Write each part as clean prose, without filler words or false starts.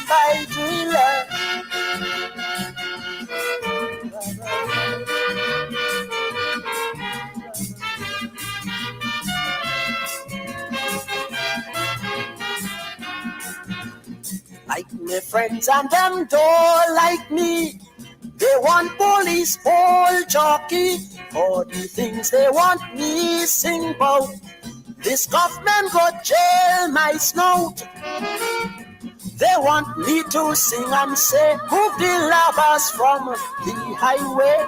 by driller. Like my friends and them don't like me. They want police, whole jockey. For the things they want me sing about. This government go jail my snout. They want me to sing and say, move the lovers from the highway.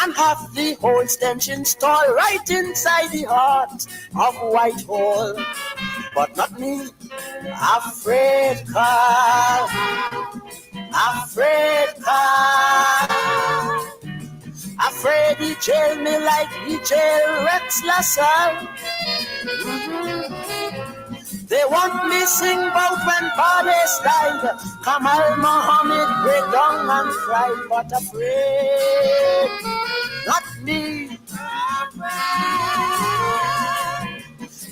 And have the whole stench installed right inside the heart of Whitehall. But not me, afraid car, afraid car. Afraid he jail me like he jail Rex Lassalle. They want me sing about when fathers died. Kamal Muhammad break down and cry, but afraid, not me.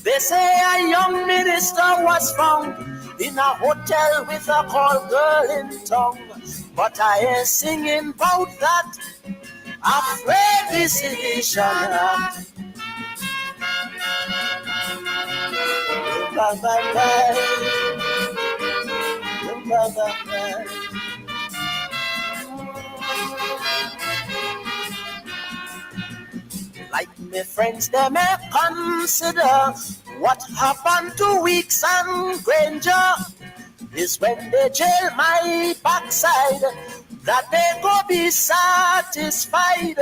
They say a young minister was found in a hotel with a call girl in tongue. But I ain't singing about that. Afraid decision. Like my friends, they may consider what happened to Weeks and Granger is when they jail my backside, that they go be satisfied.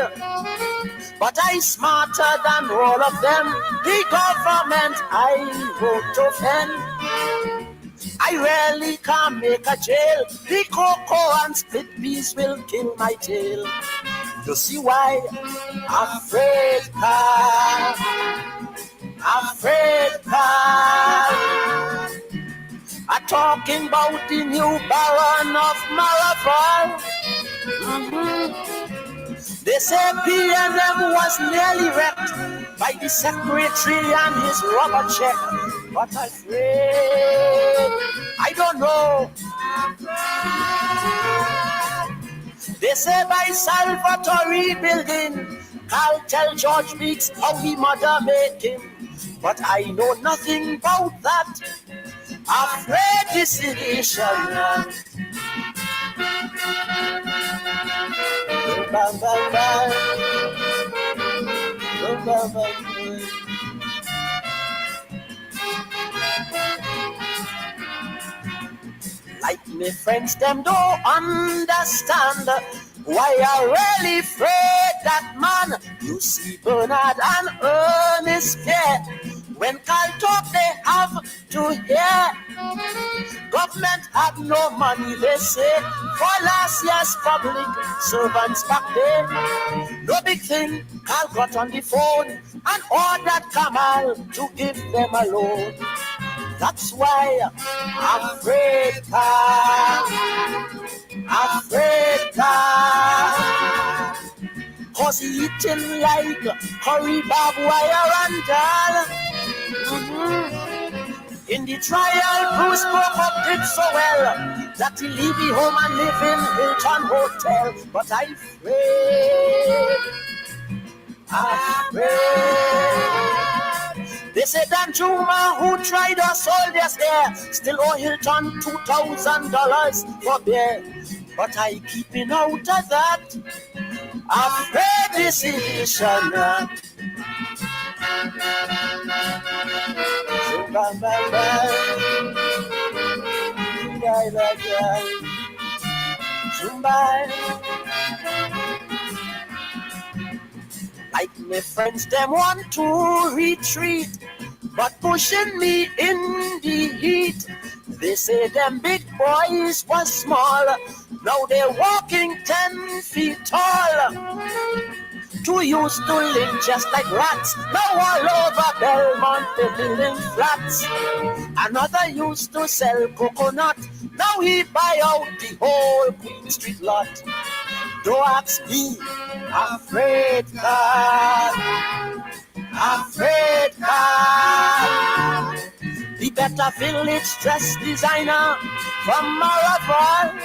But I smarter than all of them. The government I vote to offend. I rarely can make a jail. The cocoa and split peas will kill my tail. You see why? Afraid car, afraid car. I'm talking about the new Baron of Maraval. They say PNM was nearly wrecked by the secretary and his rubber check. But afraid, I don't know. They say by Salvatore building, I'll tell George Meeks how he mother made him. But I know nothing about that. Afraid decision. Like me friends, them don't understand why I really afraid that man. You see Bernard and Ernest here. When Carl talk, they have to hear. Government had no money, they say, for last year's public servants back there. No big thing, Carl got on the phone and ordered Kamal to give them a loan. That's why I'm afraid car, afraid car. Cause he eating like curry barbed wire and dal. In the trial, Bruce spoke up did so well that he leave the home and live in Hilton Hotel. But I'm afraid. They said that Juma who tried us soldiers there still owe Hilton $2,000 for beer. But I keeping out of that. Afraid decision. Like my friends, them want to retreat, but pushing me in the heat. They say them big boys was small, now they're walking 10 feet tall. Two used to live just like rats, now all over Belmont they're building flats. Another used to sell coconut, now he buy out the whole Queen Street lot. Don't ask me, afraid car, afraid car. The get a village dress designer from Marathon.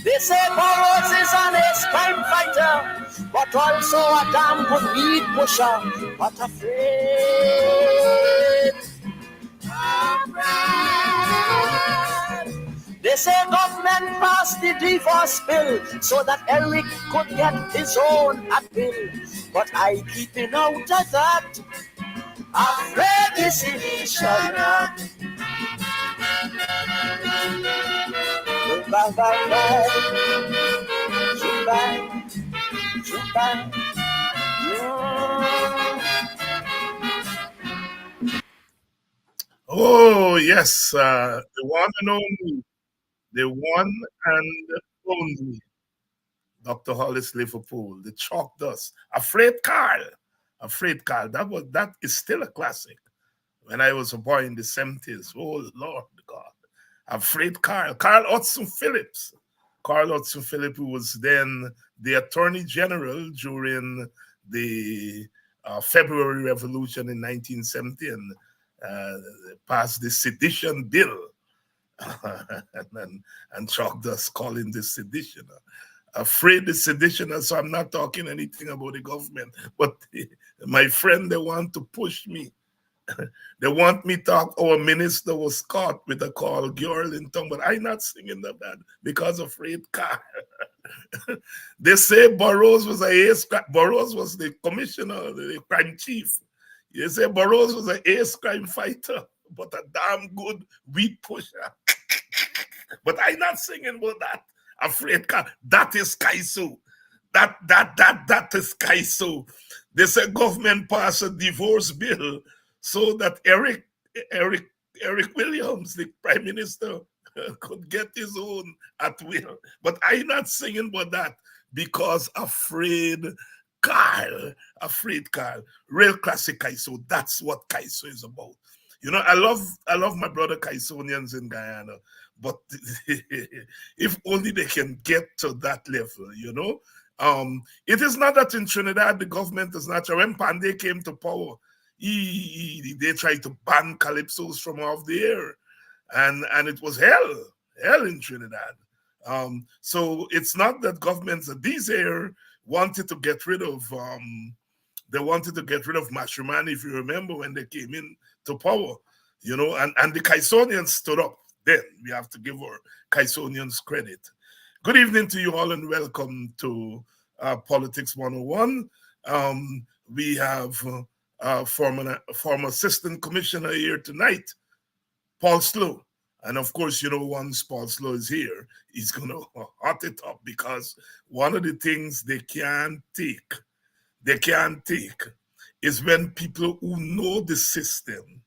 They say Burroughs is an ex-crime fighter, but also a damn good weed pusher. But afraid. They say government passed the divorce bill so that Eric could get his own appeal. But I keeping out of that. Afraid decision. Bye bye bye. Goodbye. Goodbye. Oh, yes, the one and only, the one and only Dr. Hollis Liverpool, the chalk dust. Afraid Carl. Afraid Carl. That is still a classic. When I was a boy in the 70s. Oh, Lord God. Afraid Carl. Carl Hudson Phillips. Carl Hudson Phillips, who was then the Attorney General during the February Revolution in 1970 and passed the sedition bill. and chalked us calling this seditioner. Afraid the seditioner, so I'm not talking anything about the government. But my friend, they want to push me. They want me talk. Our minister was caught with a call girl in tongue, but I'm not singing that because of Afraid Car. They say Burroughs was Burroughs was the commissioner, the crime chief. They say Burroughs was an ace crime fighter, but a damn good weed pusher. But I'm not singing about that. Afraid Car. That is Kaiso. That is Kaiso. They say government passed a divorce bill so that Eric Williams, the prime minister, could get his own at will. But I'm not singing about that because Afraid Carl, real classic Kaiso. That's what Kaiso is about. You know, I love my brother Kaisonians in Guyana, but if only they can get to that level, you know. It is not that in Trinidad the government is not. When Pandey came to power, they tried to ban calypsos from off the air, and it was hell in Trinidad. So it's not that governments of these air wanted to get rid of they wanted to get rid of Mashumani, if you remember, when they came in to power, you know, and the Kaisonians stood up. Then we have to give our Kaisonians credit. Good evening to you all and welcome to Politics 101. We have former assistant commissioner here tonight, Paul Slowe. And of course, you know, once Paul Slowe is here, he's going to hot it up because one of the things they can't take is when people who know the system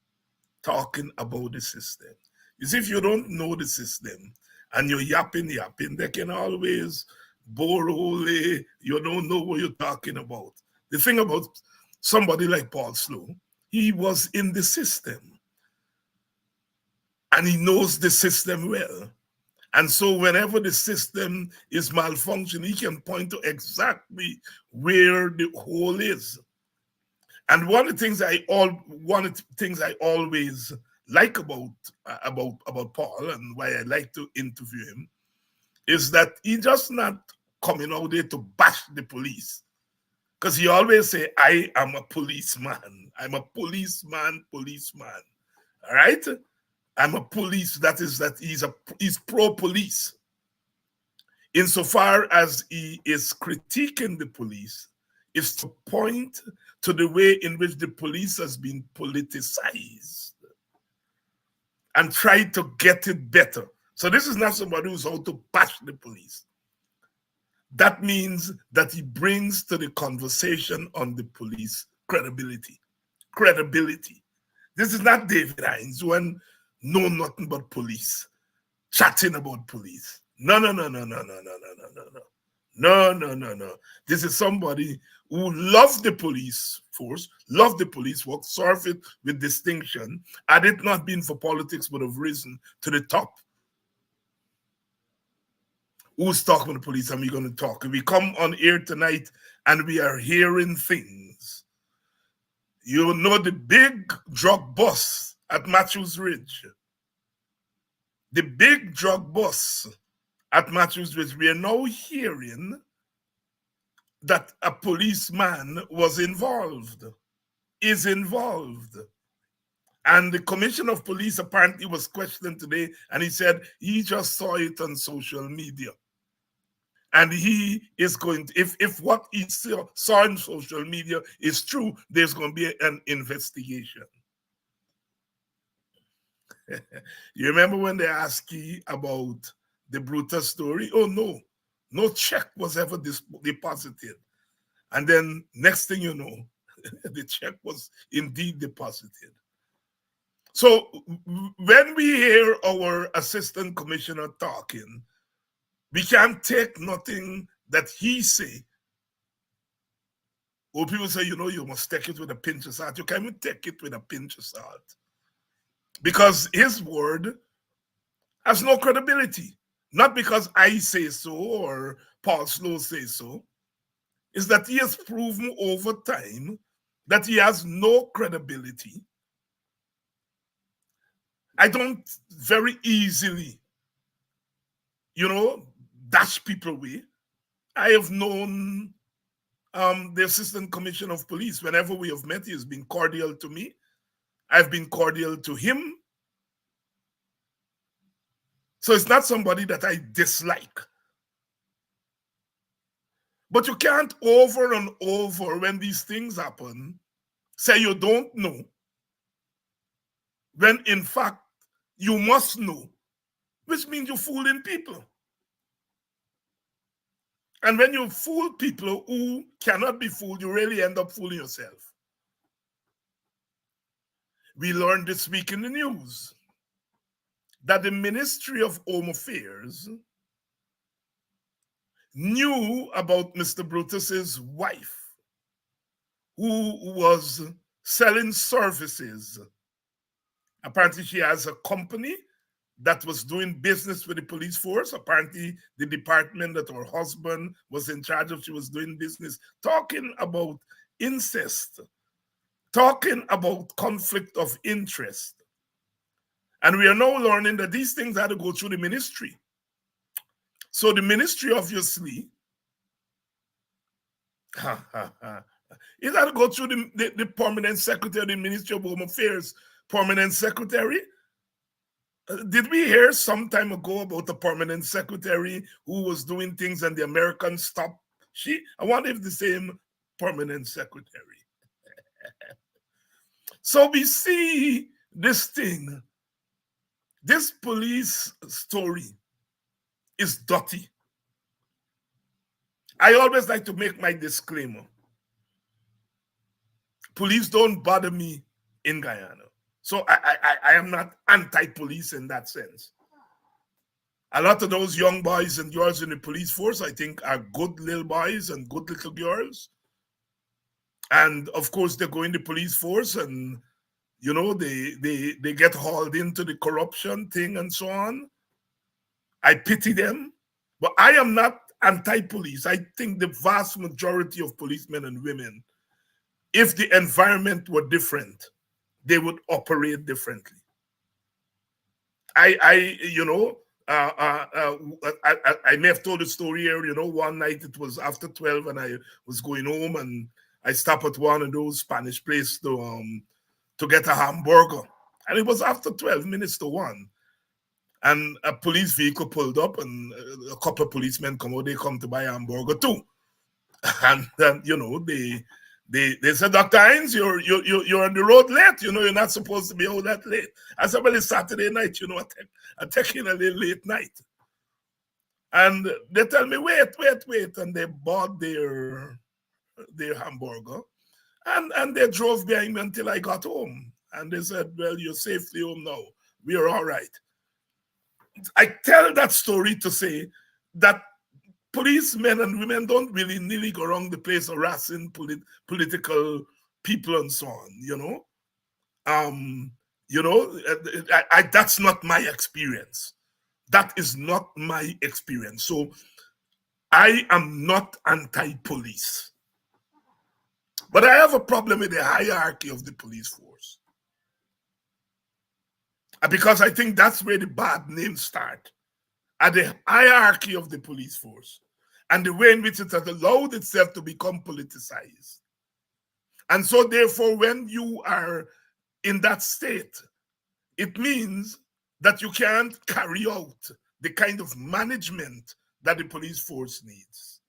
talking about the system. You see, if you don't know the system and you're yapping, they can always bore only, you don't know what you're talking about. The thing about somebody like Paul Slowe, he was in the system and he knows the system well. And so whenever the system is malfunctioning, he can point to exactly where the hole is. And one of the things I always like about Paul and why I like to interview him is that he just not coming out there to bash the police. Because he always say, I am a policeman. I'm a policeman. All right? I'm a police. That he's pro-police. Insofar as he is critiquing the police, is to point to the way in which the police has been politicized and try to get it better. So this is not somebody who's out to bash the police. That means that he brings to the conversation on the police credibility. This is not David Hines when know nothing but police, chatting about police. No. This is somebody who loves the police force, loves the police work, serve it with distinction. Had it not been for politics, would have risen to the top. Who's talking to the police and we're going to talk? We come on air tonight and we are hearing things. You know the big drug bust at Matthews Ridge. The big drug bust at Matthews Ridge. We are now hearing that a policeman was involved, is involved. And the commissioner of police apparently was questioned today, and he said he just saw it on social media. And he is going to, if what he saw on social media is true, there's going to be an investigation. You remember when they asked you about the Brutus story? Oh, no check was ever deposited. And then next thing you know, the check was indeed deposited. So when we hear our assistant commissioner talking, we can't take nothing that he say. Or people say, you must take it with a pinch of salt. You can't even take it with a pinch of salt. Because his word has no credibility. Not because I say so or Paul Slowe says so. It's that he has proven over time that he has no credibility. I don't very easily, dash people away. I have known the assistant commissioner of police. Whenever we have met, he has been cordial to me. I've been cordial to him. So it's not somebody that I dislike. But you can't over and over, when these things happen, say you don't know, when in fact you must know, which means you're fooling people. And when you fool people who cannot be fooled, you really end up fooling yourself. We learned this week in the news that the Ministry of Home Affairs knew about Mr. Brutus's wife, who was selling services. Apparently, she has a company that was doing business with the police force. Apparently, the department that her husband was in charge of, she was doing business, talking about incest, talking about conflict of interest. And we are now learning that these things had to go through the ministry. So the ministry, obviously, it had to go through the permanent secretary of the Ministry of Home Affairs, permanent secretary. Did we hear some time ago about the permanent secretary who was doing things and the Americans stopped? I wonder if the same permanent secretary. So we see this thing. This police story is dirty. I always like to make my disclaimer. Police don't bother me in Guyana. So I am not anti-police in that sense. A lot of those young boys and girls in the police force, I think, are good little boys and good little girls. And of course, they go in the police force and, they get hauled into the corruption thing and so on. I pity them. But I am not anti-police. I think the vast majority of policemen and women, if the environment were different, they would operate differently. I may have told the story here, one night it was after 12 and I was going home and I stopped at one of those Spanish places to get a hamburger. And it was after 12 minutes to 1. And a police vehicle pulled up and a couple of policemen come out, they come to buy a hamburger too. And then, they said, Dr. Hines, you're on the road late. You're not supposed to be out that late. I said, well, it's Saturday night. I'm taking a little late night. And they tell me, wait. And they bought their hamburger. And they drove behind me until I got home. And they said, well, you're safely home now. We are all right. I tell that story to say that policemen and women don't really nearly go around the place harassing political people and so on, that's not my experience. That is not my experience. So I am not anti-police. But I have a problem with the hierarchy of the police force. Because I think that's where the bad names start, at the hierarchy of the police force and the way in which it has allowed itself to become politicized. And so therefore, when you are in that state, it means that you can't carry out the kind of management that the police force needs.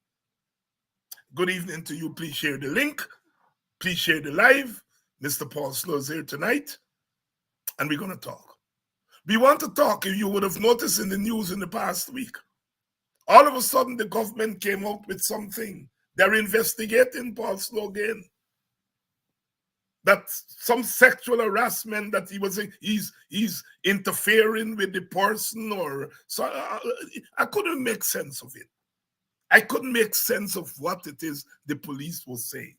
Good evening to you. Please share the link. Please share the live. Mr. Paul Slowe is here tonight, and we're going to talk. We want to talk, if you would have noticed in the news in the past week, all of a sudden the government came out with something. They're investigating Paul Slowe again. That some sexual harassment that he's interfering with the person, or so I couldn't make sense of it. I couldn't make sense of what it is the police was saying.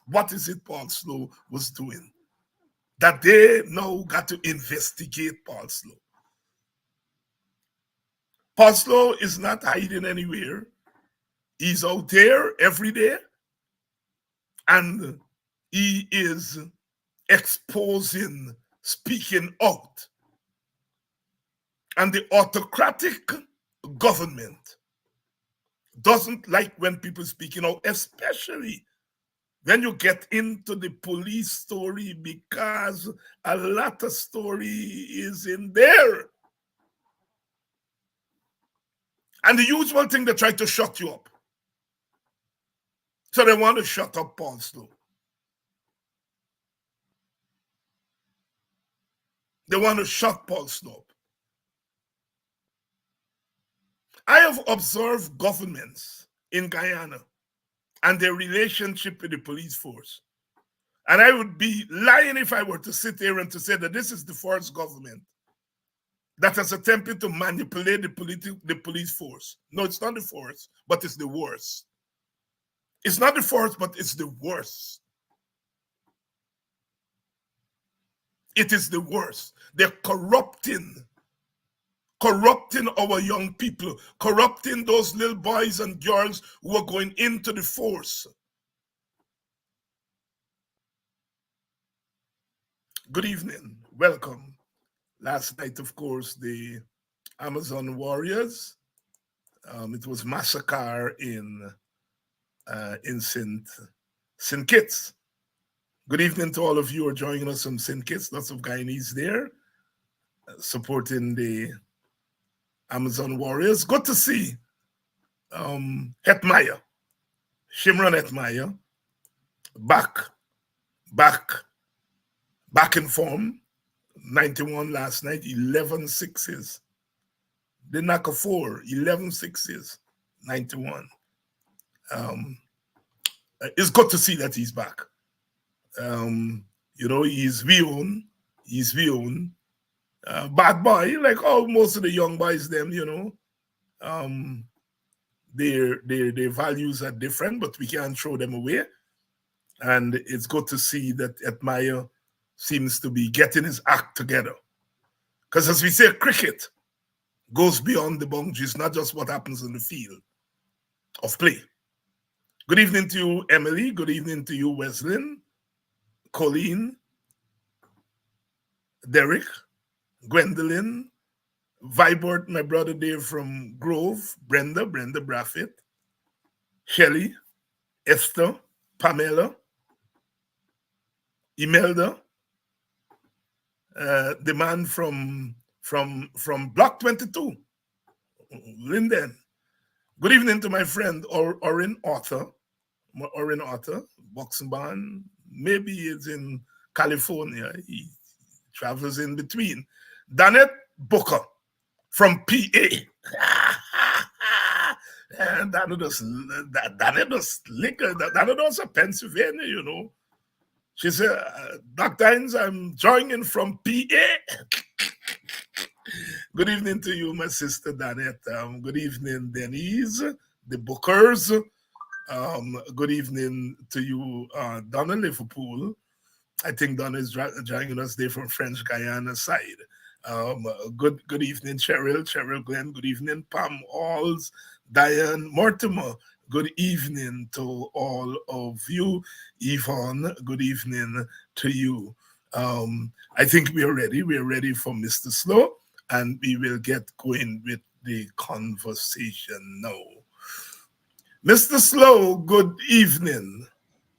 What is it Paul Slowe was doing? That they now got to investigate Paul Slowe. Paul Slowe is not hiding anywhere. He's out there every day, and he is exposing, speaking out. And the autocratic government doesn't like when people speaking out, especially when you get into the police story, because a lot of story is in there. And the usual thing, they try to shut you up. So they want to shut up Paul Slowe. They want to shut Paul Slowe up. I have observed governments in Guyana and their relationship with the police force. And I would be lying if I were to sit here and to say that this is the first government that has attempted to manipulate the police force. No, it's not the first, but it's the worst. It's not the first, but it's the worst. It is the worst. They're corrupting our young people, corrupting those little boys and girls who are going into the force. Good evening. Welcome. Last night, of course, the Amazon warriors. It was massacre in St. Kitts. Good evening to all of you who are joining us from St. Kitts. Lots of Guyanese there supporting the Amazon warriors. Good to see Hetmaya, Shimron Hetmaya, back in form. 91 last night, 11 sixes. They knock a 4, 11 sixes, 91. It's good to see that he's back. He's Vion. Bad boy, like all most of the young boys, them, their values are different, but we can't throw them away. And it's good to see that Hetmaya seems to be getting his act together. Because as we say, cricket goes beyond the boundaries, not just what happens in the field of play. Good evening to you, Emily. Good evening to you, Wesley, Colleen, Derek, Gwendolyn, Vibert, my brother there from Grove, Brenda Braffett, Shelley, Esther, Pamela, Imelda, the man from Block 22, Linden. Good evening to my friend Orin Arthur, boxing band. Maybe he's in California. He travels in between. Danette Booker from PA. And Danette was liquor. Danette was a Pennsylvania, She said, Dr. Hines, I'm joining from PA. Good evening to you, my sister Danette. Good evening, Denise, the Bookers. Good evening to you, Donna Liverpool. I think Donna is joining us there from French Guyana side. Good evening, Cheryl Glenn. Good evening, Pam Alls, Diane Mortimer. Good evening to all of you. Yvonne, good evening to you. I think we are ready. We are ready for Mr. Slowe, and we will get going with the conversation now. Mr. Slowe, good evening.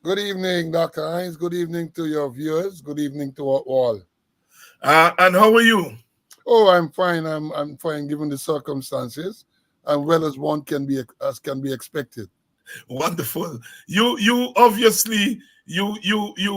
Good evening, Dr. Hines. Good evening to your viewers. Good evening to all. And how are you? Oh, I'm fine. I'm fine given the circumstances, and well as one can be as can be expected. Wonderful. You obviously you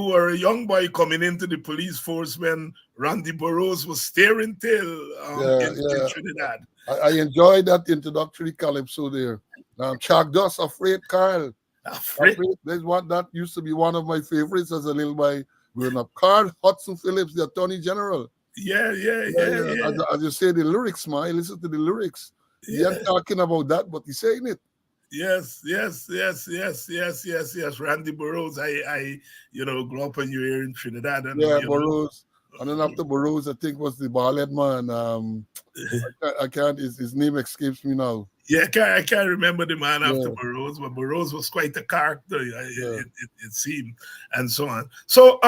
were a young boy coming into the police force when Randy Burroughs was steering tail Yeah, in yeah. Trinidad. I enjoyed that introductory calypso there. Chagdos, Afraid Carl. Afraid. There's one that used to be one of my favorites as a little boy growing up. Carl Hudson Phillips, the Attorney General. Yeah. As you say, the lyrics, man. I listen to the lyrics. He Yeah. ain't talking about that, but he's saying it. Yes. Randy Burroughs. I grew up in your area in Trinidad, and Yeah, Burroughs. And then after Burroughs, I think was the ballad man. I can't his name escapes me now. Yeah, I can't remember the man after Yeah, Burroughs, but Burroughs was quite a character, yeah. it seemed, and so on. So,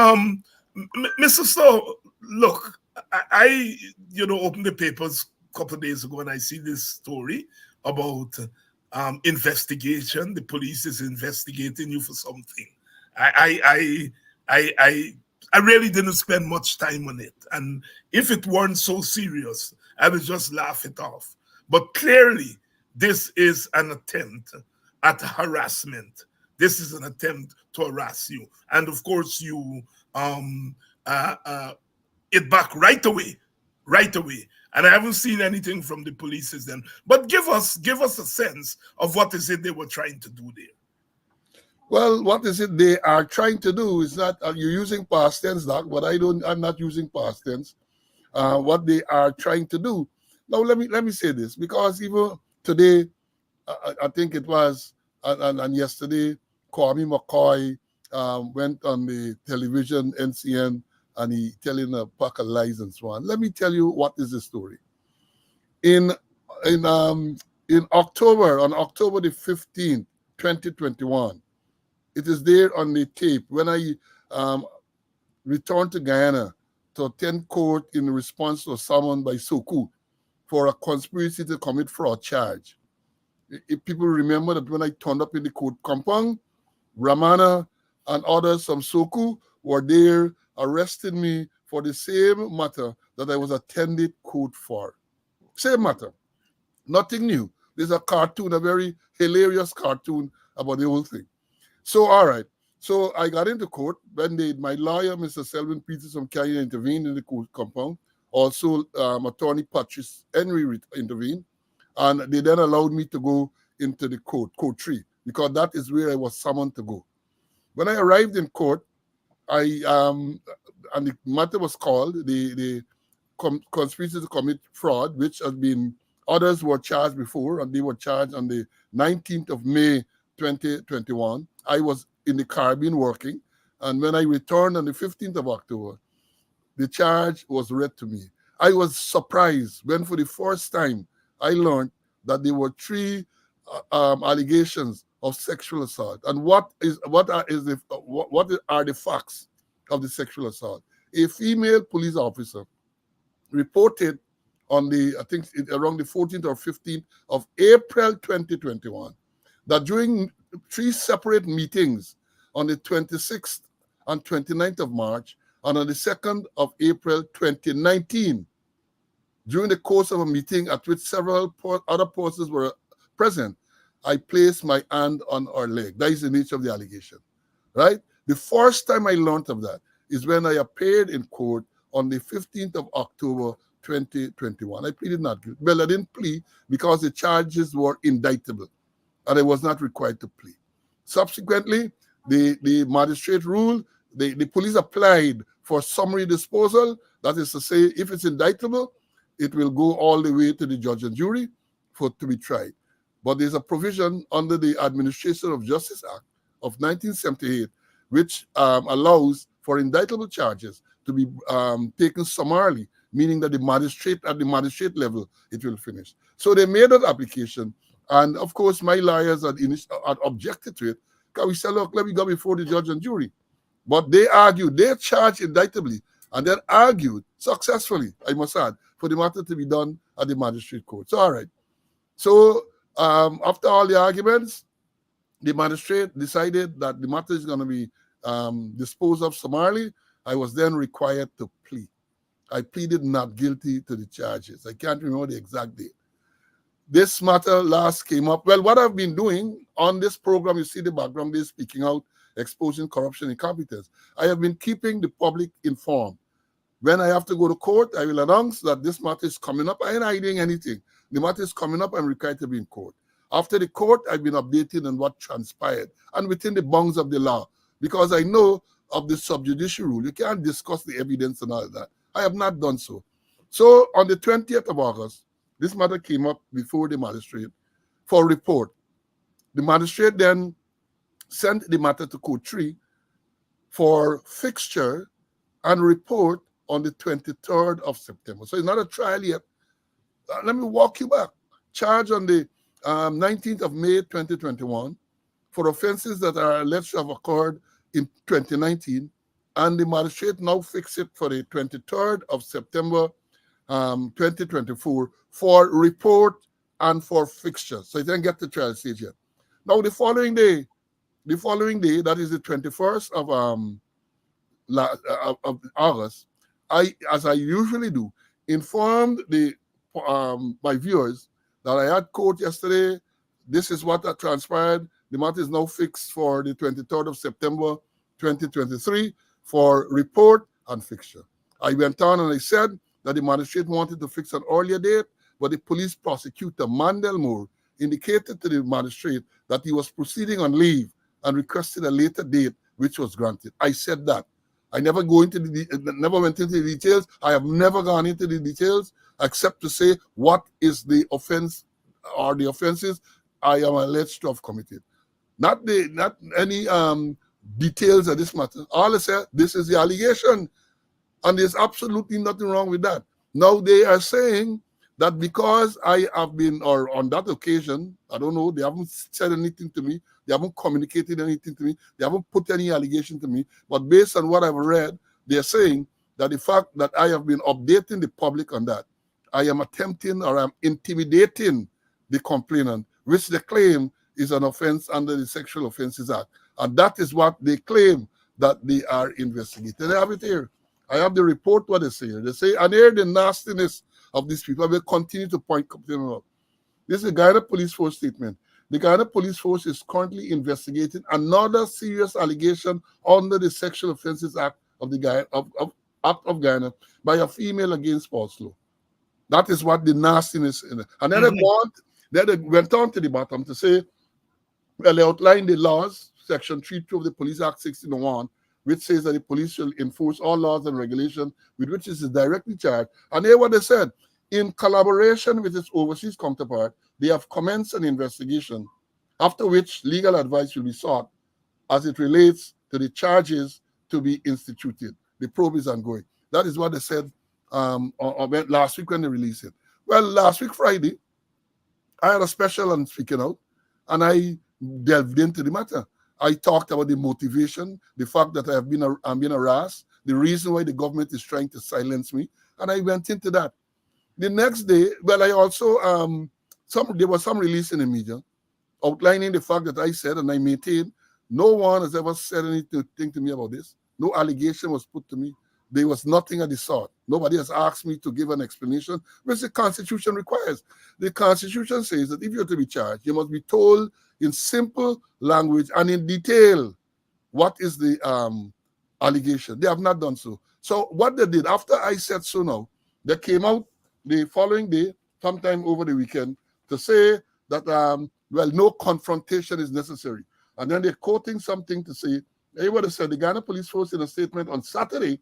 Mr. Slowe, look, I opened the papers a couple of days ago, and I see this story about investigation. The police is investigating you for something. I, I, I, I, I really didn't spend much time on it, and if it weren't so serious, I would just laugh it off. But clearly, this is an attempt at harassment. This is an attempt to harass you, and of course, you um, uh, uh, it back right away. And I haven't seen anything from the police since then. But give us a sense of what is it they were trying to do there. Well, what is it they are trying to do is not you're using past tense, Doc, but I'm not using past tense. What they are trying to do. Now let me say this, because even today, I think it was and yesterday, Kwame McCoy went on the television NCN and he telling a pack of lies and so on. Let me tell you what is the story. In in um in October, on October the 15th, 2021, it is there on the tape when I um, returned to Guyana to attend court in response to a summon by Soku for a conspiracy to commit fraud charge. If people remember that when I turned up in the court compound, Ramana and others from Soku were there arresting me for the same matter that I was attending court for. Same matter. Nothing new. There's a cartoon, a very hilarious cartoon about the whole thing. So, all right. So I got into court when my lawyer, Mr. Selwyn Peters from Kenya, intervened in the court compound. Also, Attorney Patrice Henry intervened. And they then allowed me to go into the court 3, because that is where I was summoned to go. When I arrived in court, and the matter was called the conspiracy to commit fraud, which has been, others were charged before, and they were charged on the 19th of May 2021. I was in the Caribbean working, and when I returned on the 15th of October, the charge was read to me. I was surprised when for the first time I learned that there were 3 allegations of sexual assault. And what are the facts of the sexual assault? A female police officer reported on I think around the 14th or 15th of April 2021, that during 3 separate meetings on the 26th and 29th of March and on the 2nd of April 2019, during the course of a meeting at which several other persons were present, I placed my hand on her leg. That is the nature of the allegation, right? The first time I learned of that is when I appeared in court on the 15th of October 2021. I pleaded not guilty. Well, I didn't plead because the charges were indictable and I was not required to plead. Subsequently, the magistrate ruled, the police applied for summary disposal. That is to say, if it's indictable, it will go all the way to the judge and jury to be tried. But there's a provision under the Administration of Justice Act of 1978, which allows for indictable charges to be taken summarily, meaning that at the magistrate level, it will finish. So they made that application And of course, my lawyers had objected to it because we said, look, let me go before the judge and jury. But they argued, they charged indictably, and then argued successfully, I must add, for the matter to be done at the magistrate court. So, all right. So, after all the arguments, the magistrate decided that the matter is going to be disposed of summarily. I was then required to plead. I pleaded not guilty to the charges. I can't remember the exact date. This matter last came up. Well, what I've been doing on this program, you see the background is speaking out, exposing corruption and incompetence. I have been keeping the public informed. When I have to go to court, I will announce that this matter is coming up. I ain't hiding anything. The matter is coming up. I'm required to be in court. After the court, I've been updated on what transpired and within the bounds of the law, because I know of the subjudicial rule. You can't discuss the evidence and all that. I have not done so. So on the 20th of August, this matter came up before the magistrate for report. The magistrate then sent the matter to Court 3 for fixture and report on the 23rd of September. So it's not a trial yet. Let me walk you back. Charge on the 19th of May 2021 for offenses that are alleged to have occurred in 2019, and the magistrate now fixed it for the 23rd of September 2024 for report and for fixture. So you didn't get the trial stage yet. Now the following day, that is the 21st of August, as I usually do, informed my viewers that I had court yesterday. This is what had transpired. The matter is now fixed for the 23rd of September 2023 for report and fixture. I went on and I said that the magistrate wanted to fix an earlier date, but the police prosecutor, Mandel Moore, indicated to the magistrate that he was proceeding on leave and requested a later date, which was granted. I said that. I never went into the details. I have never gone into the details except to say what is the offense or the offenses I am alleged to have committed. Not any details of this matter. All I said, this is the allegation, and there's absolutely nothing wrong with that. Now they are saying that because I have been, or on that occasion, I don't know, they haven't said anything to me, they haven't communicated anything to me, they haven't put any allegation to me, but based on what I've read, they're saying that the fact that I have been updating the public on that, I am attempting or I'm intimidating the complainant, which they claim is an offense under the Sexual Offences Act. And that is what they claim that they are investigating. I have it here. I have the report, what they say here. They say, and here the nastiness of these people. I will continue to point out. This is the Guyana Police Force statement. The Guyana Police Force is currently investigating another serious allegation under the Sexual Offences Act of the Guyana by a female against Paul Slowe. That is what the nastiness is. And then they went on to the bottom to say, well, they outlined the laws, Section 3.2 of the Police Act 1601, which says that the police shall enforce all laws and regulations with which it is directly charged. And here what they said, in collaboration with its overseas counterpart, they have commenced an investigation, after which legal advice will be sought as it relates to the charges to be instituted. The probe is ongoing. That is what they said last week when they released it. Well, last week, Friday, I had a special on Speaking Out, and I delved into the matter. I talked about the motivation, the fact that I'm being harassed, the reason why the government is trying to silence me, and I went into that. The next day, well, I also, there was some release in the media outlining the fact that I said, and I maintain, no one has ever said anything to me about this. No allegation was put to me. There was nothing of the sort. Nobody has asked me to give an explanation, which the Constitution requires. The Constitution says that if you're to be charged, you must be told in simple language and in detail what is the allegation. They have not done so. So what they did, after I said so now, they came out the following day, sometime over the weekend, to say that, well, no confrontation is necessary. And then they're quoting something to say, everybody said the Ghana Police Force in a statement on Saturday,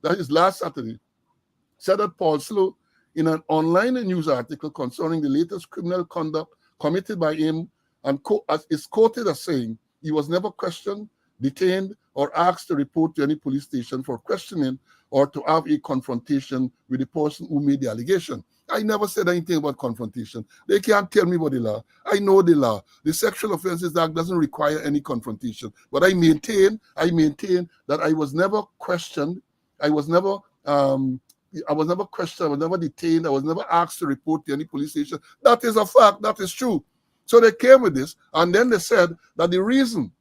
that is last Saturday, said that Paul Slowe, in an online news article concerning the latest criminal conduct committed by him, and is quoted as saying he was never questioned, detained, or asked to report to any police station for questioning or to have a confrontation with the person who made the allegation. I never said anything about confrontation. They can't tell me about the law. I know the law. The Sexual Offences Act doesn't require any confrontation. But I maintain that I was never questioned. I was never questioned. I was never detained. I was never asked to report to any police station. That is a fact. That is true. So they came with this, and then they said that the reason,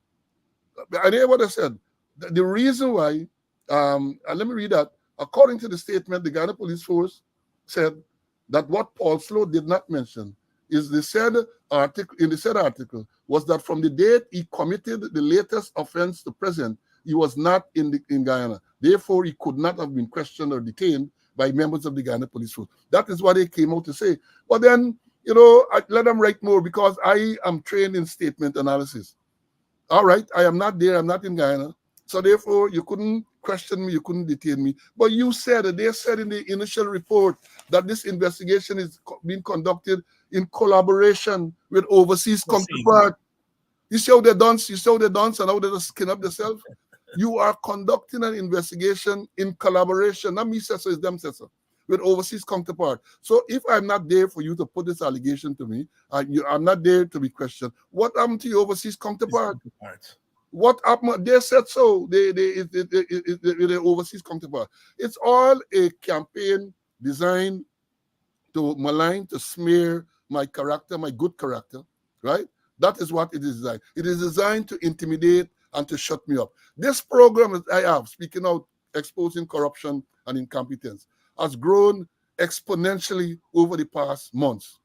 I hear what they said, the reason why, and let me read that. According to the statement, the Ghana Police Force said that what Paul Slowe did not mention is the said article, in the said article, was that from the date he committed the latest offense to present, he was not in Guyana. Therefore, he could not have been questioned or detained by members of the Ghana Police Force. That is what they came out to say. But then, I let them write more because I am trained in statement analysis. All right, I am not there. I'm not in Guyana. So therefore, you couldn't question me. You couldn't detain me. But you said, they said in the initial report that this investigation is being conducted in collaboration with overseas counterpart. You see how they dance? You see how they dance and how they just skin up themselves? You are conducting an investigation in collaboration. Not me, says so, it's them, says so, with overseas counterpart. So if I'm not there for you to put this allegation to me, I'm not there to be questioned, what happened to your overseas counterpart? What happened? They said so. The overseas counterpart. It's all a campaign designed to malign, to smear my character, my good character, right? That is what it is designed. It is designed to intimidate and to shut me up. This program that I have, speaking out, exposing corruption and incompetence, has grown exponentially over the past months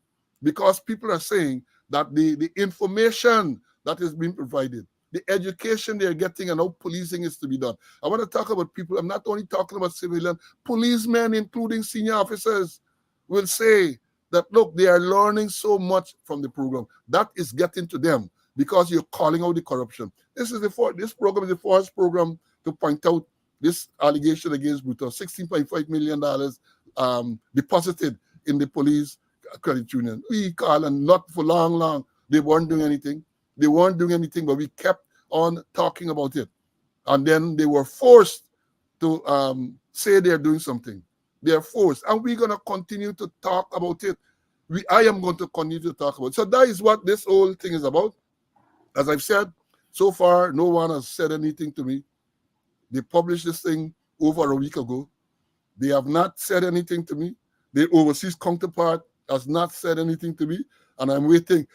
because people are saying that the information that is being provided, the education they're getting and how policing is to be done. I want to talk about people. I'm not only talking about civilian, policemen, including senior officers, will say that, look, they are learning so much from the program. That is getting to them because you're calling out the corruption. This program is the first program to point out this allegation against Bruto, $16.5 million deposited in the police credit union. We call, and not for long. They weren't doing anything. They weren't doing anything, but we kept on talking about it. And then they were forced to say they're doing something. They're forced. And we're going to continue to talk about it. I am going to continue to talk about it. So that is what this whole thing is about. As I've said, so far, no one has said anything to me. They published this thing over a week ago. They have not said anything to me. The overseas counterpart has not said anything to me. And I'm waiting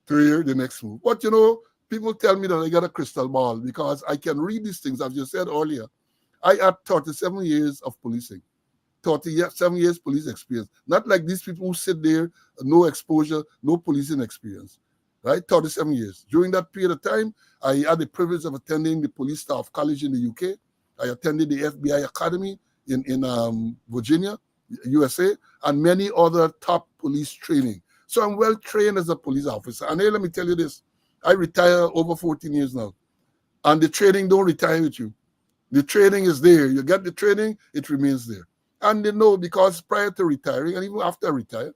to hear the next move. But, people tell me that I got a crystal ball because I can read these things. As you said earlier, I had 37 years of policing, 37 years police experience. Not like these people who sit there, no exposure, no policing experience, right? 37 years. During that period of time, I had the privilege of attending the police staff college in the UK. I attended the FBI Academy in Virginia, USA, and many other top police training. So I'm well trained as a police officer. And hey, let me tell you this. I retire over 14 years now. And the training don't retire with you. The training is there. You get the training, it remains there. And they know because prior to retiring, and even after I retired,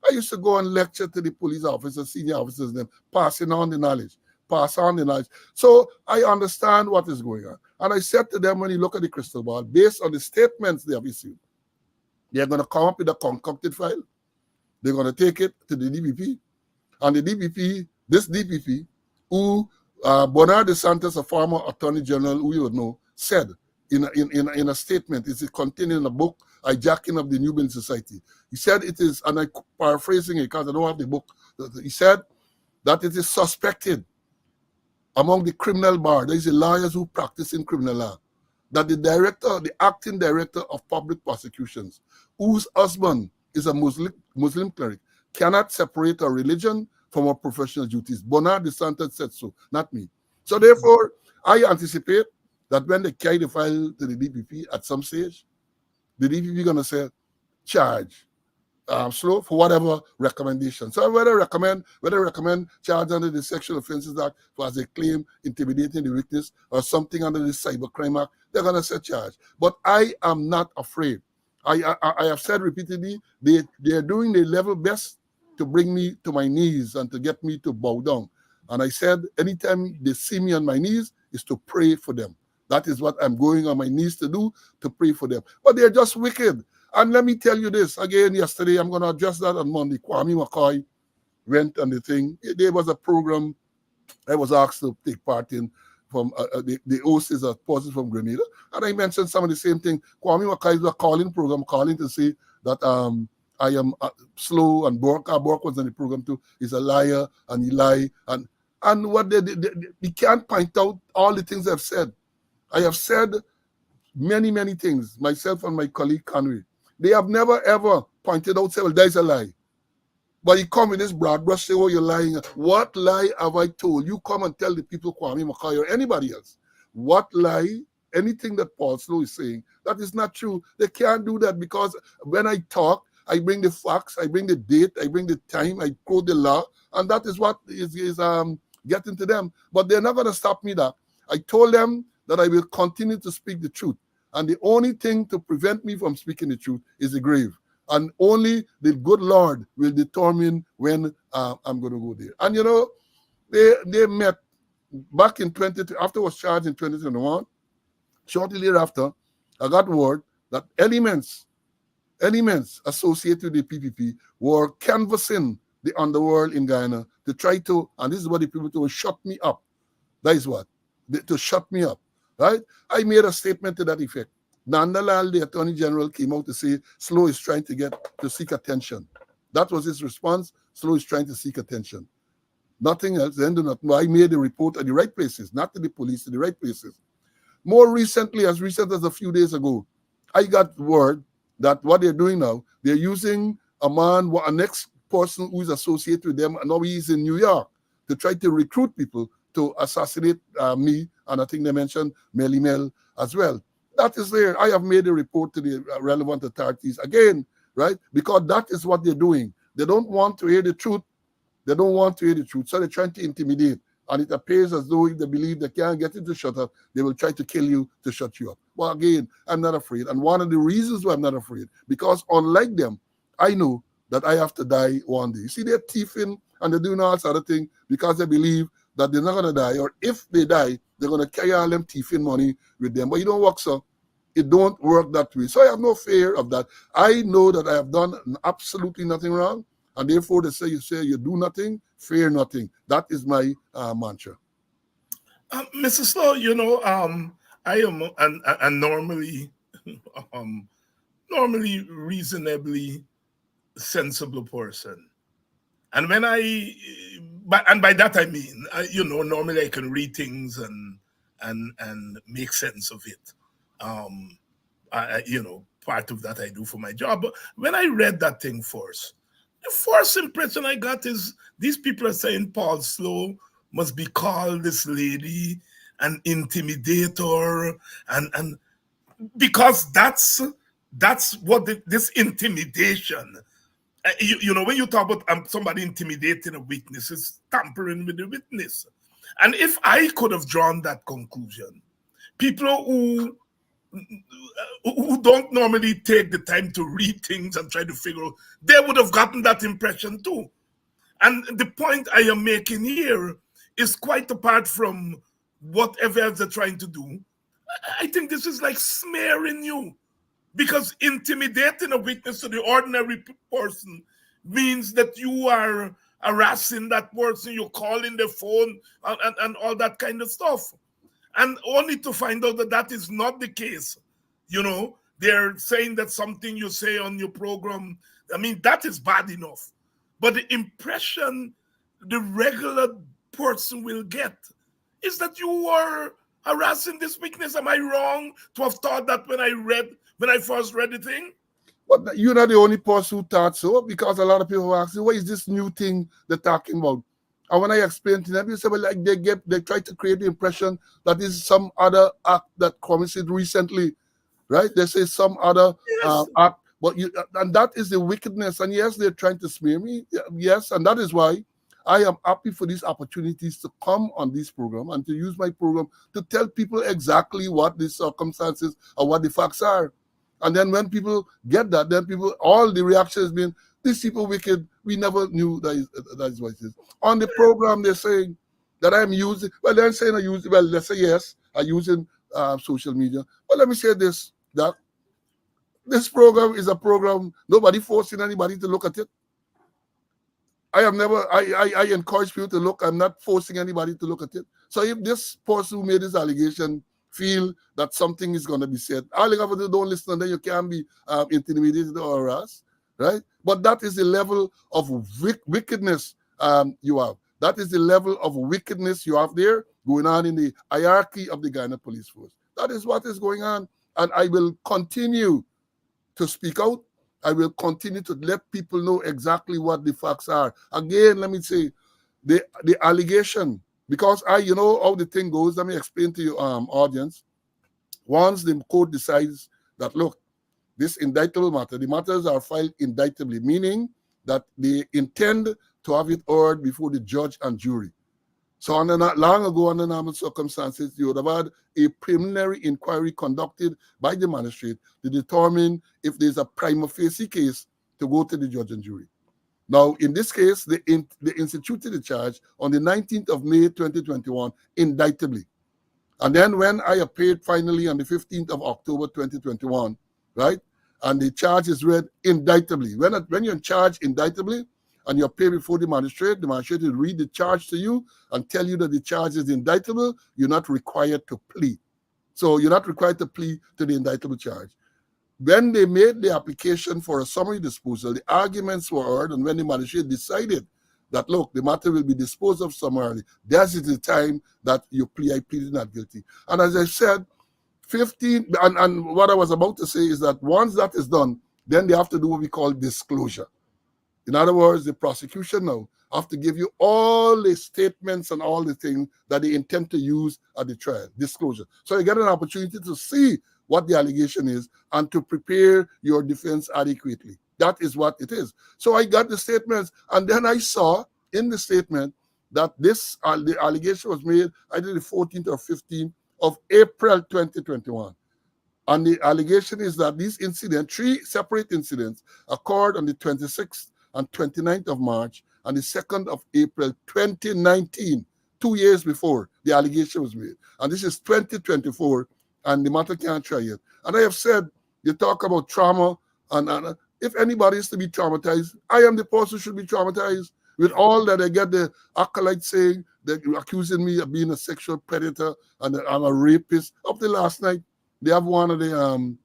I used to go and lecture to the police officers, senior officers, them, passing on the knowledge, pass on the knowledge. So I understand what is going on. And I said to them, when you look at the crystal ball, based on the statements they have issued, they're going to come up with a concocted file. They're going to take it to the DPP. And the DPP, this DPP, who Bernard DeSantis, a former attorney general who you would know, said in a statement, it's contained in a book, Hijacking of the New Building Society. He said it is, and I'm paraphrasing it because I don't have the book, he said that it is suspected among the criminal bar, there is the lawyers who practice in criminal law, that the acting director of public prosecutions, whose husband is a Muslim cleric, cannot separate a religion from our professional duties. Bernard DeSantis said so, not me. So therefore, I anticipate that when they carry the file to the DPP at some stage, the DPP is going to say, charge Slowe for whatever recommendation. So whether recommend charge under the Sexual Offences Act for as a claim intimidating the witness or something under the Cybercrime Act, they're going to say charge. But I am not afraid. I have said repeatedly, they are doing their level best to bring me to my knees and to get me to bow down. And I said, anytime they see me on my knees, is to pray for them. That is what I'm going on my knees to do, to pray for them. But they're just wicked. And let me tell you this again yesterday, I'm going to address that on Monday. Kwame McCoy went on the thing. There was a program I was asked to take part in from the host is a person from Grenada. And I mentioned some of the same thing. Kwame McCoy is a calling program, calling to say that I am Slowe, and Bork was on the program too. He's a liar and he lie. And what they can't point out all the things I've said. I have said many, many things, myself and my colleague Conway. They have never ever pointed out, say, well, there's a lie. But you come with this broad brush, say, oh, you're lying. What lie have I told? You come and tell the people, Kwame McCoy or anybody else, what lie, anything that Paul Slowe is saying, that is not true. They can't do that because when I talk, I bring the facts, I bring the date, I bring the time, I quote the law, and that is what is getting to them. But they're not going to stop me that. I told them that I will continue to speak the truth. And the only thing to prevent me from speaking the truth is the grave. And only the good Lord will determine when I'm going to go there. And you know, they met back in after I was charged in 2021. Shortly thereafter, I got word that elements associated with the PPP were canvassing the underworld in Guyana to try to, and this is what the people to shut me up. That is what, to shut me up, right? I made a statement to that effect. Nandalal, the Attorney General, came out to say Slowe is trying to seek attention. That was his response. Slowe is trying to seek attention. Nothing else. Then do not know. I made a report at the right places, not to the police, to the right places. More recently, as recent as a few days ago, I got word that what they're doing now, they're using a next person who is associated with them, and now he's in New York, to try to recruit people to assassinate me, and I think they mentioned Melly Mel as well. That is there. I have made a report to the relevant authorities again, right? Because that is what they're doing. They don't want to hear the truth. They don't want to hear the truth. So they're trying to intimidate. And it appears as though if they believe they can't get you to shut up, they will try to kill you to shut you up. Well, again, I'm not afraid. And one of the reasons why I'm not afraid, because unlike them, I know that I have to die one day. You see, they're thieving and they're doing all this other thing because they believe that they're not going to die. Or if they die, they're going to carry all them thieving money with them. But you don't work so. It don't work that way. So I have no fear of that. I know that I have done absolutely nothing wrong. And therefore, they say you do nothing, fear nothing. That is my mantra. Mr. Slowe, you know, I am a normally, reasonably sensible person. And when by that I mean, normally I can read things and make sense of it. Part of that I do for my job. But when I read that thing first, the first impression I got is these people are saying Paul Slowe must be called this lady an intimidator, and because that's what this intimidation. When you talk about somebody intimidating a witness, it's tampering with the witness. And if I could have drawn that conclusion, people who don't normally take the time to read things and try to figure out, they would have gotten that impression too. And the point I am making here is quite apart from whatever else they're trying to do. I think this is like smearing you, because intimidating a witness to the ordinary person means that you are harassing that person, you're calling the phone and all that kind of stuff. And only to find out that that is not the case. They're saying that something you say on your program, I mean, that is bad enough. But the impression the regular person will get is that you are harassing this witness. Am I wrong to have thought that when I first read the thing? But you're not the only person who thought so, because a lot of people ask, what is this new thing they're talking about? And when I explained to them, you say, well, like they try to create the impression that this is some other act that committed recently, right? They say some other act, and that is the wickedness. And yes, they're trying to smear me. Yes, and that is why I am happy for these opportunities to come on this program and to use my program to tell people exactly what the circumstances or what the facts are. And then when people get that, then all the reaction has been, these people wicked. We never knew that is what it is. On the program, they're saying that I'm using, they're saying let's say yes, I'm using social media. But let me say this, that this program is a program, nobody forcing anybody to look at it. I have never, I encourage people to look. I'm not forcing anybody to look at it. So if this person who made this allegation feel that something is going to be said, all you have to do, don't listen, and then you can be intimidated or harassed, right? But that is the level of wickedness you have. That is the level of wickedness you have there going on in the hierarchy of the Ghana Police Force. That is what is going on. And I will continue to speak out. I will continue to let people know exactly what the facts are. Again, let me say, the allegation, because you know how the thing goes. Let me explain to you, audience. Once the court decides that, look, this indictable matter, the matters are filed indictably, meaning that they intend to have it heard before the judge and jury. So long ago, under normal circumstances, you would have had a preliminary inquiry conducted by the magistrate to determine if there's a prima facie case to go to the judge and jury. Now, in this case, they instituted the charge on the 19th of May, 2021, indictably. And then when I appeared finally on the 15th of October, 2021, right, and the charge is read indictably. When you're in charge indictably, and you appear before the magistrate will read the charge to you and tell you that the charge is indictable. You're not required to plead. So you're not required to plead to the indictable charge. When they made the application for a summary disposal, the arguments were heard, and when the magistrate decided that, look, the matter will be disposed of summarily, that is the time that you I pleaded not guilty. And as I said, 15, and what I was about to say is that once that is done, then they have to do what we call disclosure. In other words, the prosecution now have to give you all the statements and all the things that they intend to use at the trial, disclosure. So you get an opportunity to see what the allegation is and to prepare your defense adequately. That is what it is. So I got the statements, and then I saw in the statement that the allegation was made either the 14th or 15th of April 2021. And the allegation is that these incidents, 3 separate incidents, occurred on the 26th and 29th of March and the 2nd of April 2019, 2 years before the allegation was made. And this is 2024, and the matter can't try yet. And I have said, you talk about trauma, and if anybody is to be traumatized, I am the person who should be traumatized. With all that I get the acolytes saying, that accusing me of being a sexual predator and that I'm a rapist. Up to last night, they have one of the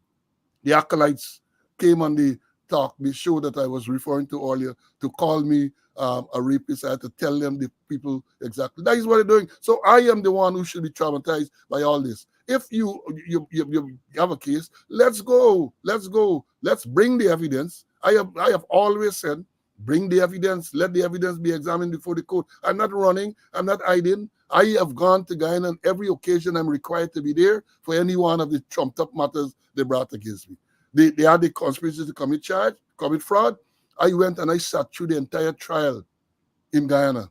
acolytes came on the talk, the show that I was referring to earlier, to call me a rapist. I had to tell them, the people, exactly. That is what they're doing. So I am the one who should be traumatized by all this. If you have a case, let's go. Let's bring the evidence. I have always said, bring the evidence. Let the evidence be examined before the court. I'm not running. I'm not hiding. I have gone to Guyana on every occasion I'm required to be there for any one of the trumped-up matters they brought against me. They had the conspiracy to commit fraud. I went and I sat through the entire trial in Guyana,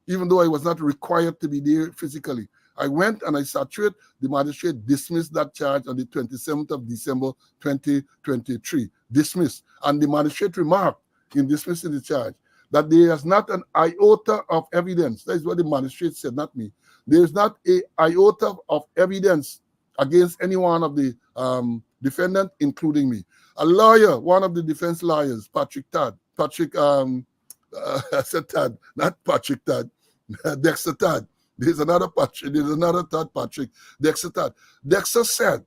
even though I was not required to be there physically. I went and I sat through it. The magistrate dismissed that charge on the 27th of December, 2023. Dismissed. And the magistrate remarked in dismissing the charge that there is not an iota of evidence. That is what the magistrate said, not me. There is not an iota of evidence against any one of the defendant, including me. A lawyer, one of the defense lawyers, Patrick Tad, I said Tad, not Patrick Tad, Dexter Tad. There's another Tad Patrick, Dexter Tad. Dexter said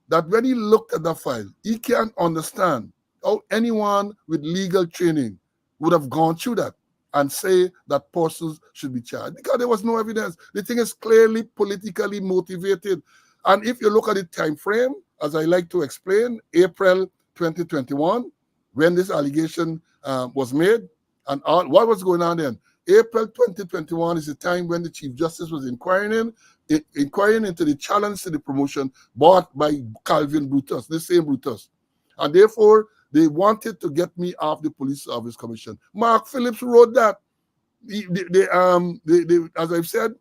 that when he looked at the file, he can't understand how anyone with legal training would have gone through that and say that persons should be charged, because there was no evidence. The thing is clearly politically motivated. And if you look at the time frame, as I like to explain, April 2021, when this allegation was made, and what was going on then? April 2021 is the time when the Chief Justice was inquiring into the challenge to the promotion brought by Calvin Brutus, the same Brutus. And therefore, they wanted to get me off the Police Service Commission. Mark Phillips wrote that. As I've said,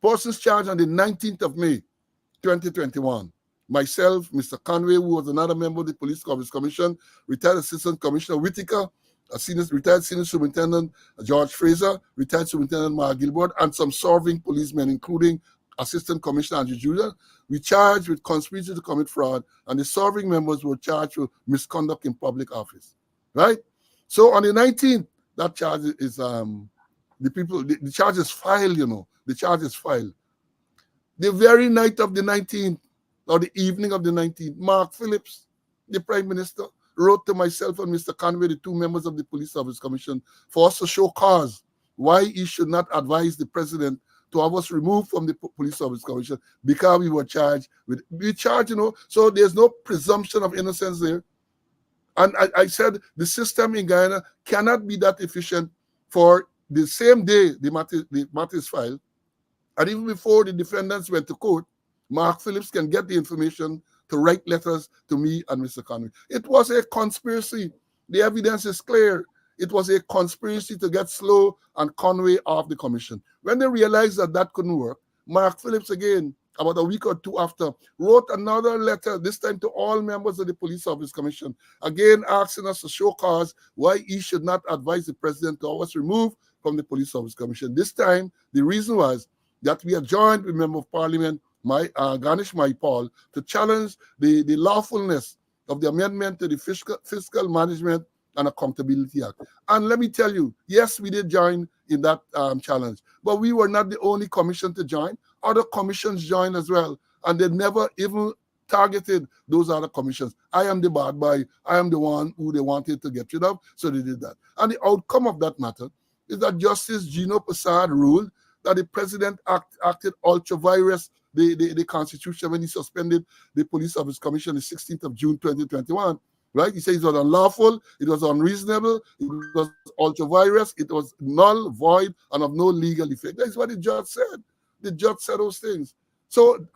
persons charged on the 19th of May, 2021. Myself, Mr. Conway, who was another member of the Police Service Commission, retired Assistant Commissioner Whitaker, retired Senior Superintendent George Fraser, retired Superintendent Mark Gilbert, and some serving policemen, including Assistant Commissioner Andrew Julia, we charged with conspiracy to commit fraud, and the serving members were charged with misconduct in public office, right? So on the 19th, that charge is the charge is filed, the charge is filed. The very night of the 19th, or the evening of the 19th, Mark Phillips, the Prime Minister, wrote to myself and Mr. Conway, the two members of the Police Service Commission, for us to show cause why he should not advise the President to have us removed from the Police Service Commission because we were charged with, so there's no presumption of innocence there. And I said the system in Guyana cannot be that efficient for the same day the matter is filed. And even before the defendants went to court, Mark Phillips can get the information to write letters to me and Mr. Conway. It was a conspiracy. The evidence is clear. It was a conspiracy to get Slowe and Conway off the commission. When they realized that that couldn't work, Mark Phillips, again, about a week or two after, wrote another letter, this time to all members of the Police Service Commission, again asking us to show cause why he should not advise the President to have us removed from the Police Service Commission. This time, the reason was that we adjourned with Member of Parliament Ganesh Maipal to challenge the lawfulness of the amendment to the Fiscal Management and Accountability Act. And let me tell you, yes, we did join in that challenge, but we were not the only commission to join. Other commissions joined as well, and they never even targeted those other commissions. I am the bad boy. I am the one who they wanted to get rid of, so they did that. And the outcome of that matter is that Justice Gino Prasad ruled that the President acted ultra-virus the Constitution when he suspended the Police Service Commission the 16th of June 2021. Right? He says it was unlawful, it was unreasonable, it was ultra-virus, it was null, void, and of no legal effect. That's what the judge said. The judge said those things. So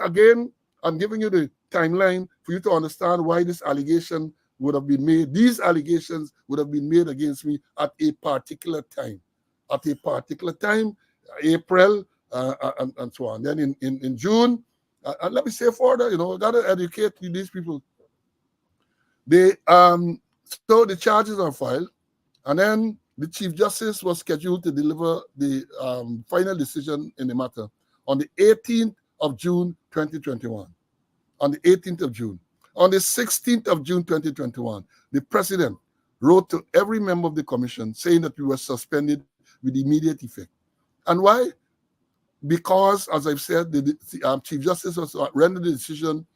again, I'm giving you the timeline for you to understand why this allegation would have been made. These allegations would have been made against me at a particular time. At a particular time, April, and so on. Then in June, and let me say further, got to educate these people. So the charges are filed, and then the Chief Justice was scheduled to deliver the final decision in the matter on the 18th of June 2021. On the 18th of June. On the 16th of June 2021, the President wrote to every member of the Commission saying that we were suspended with immediate effect. And why? Because, as I've said, the Chief Justice was rendered the decision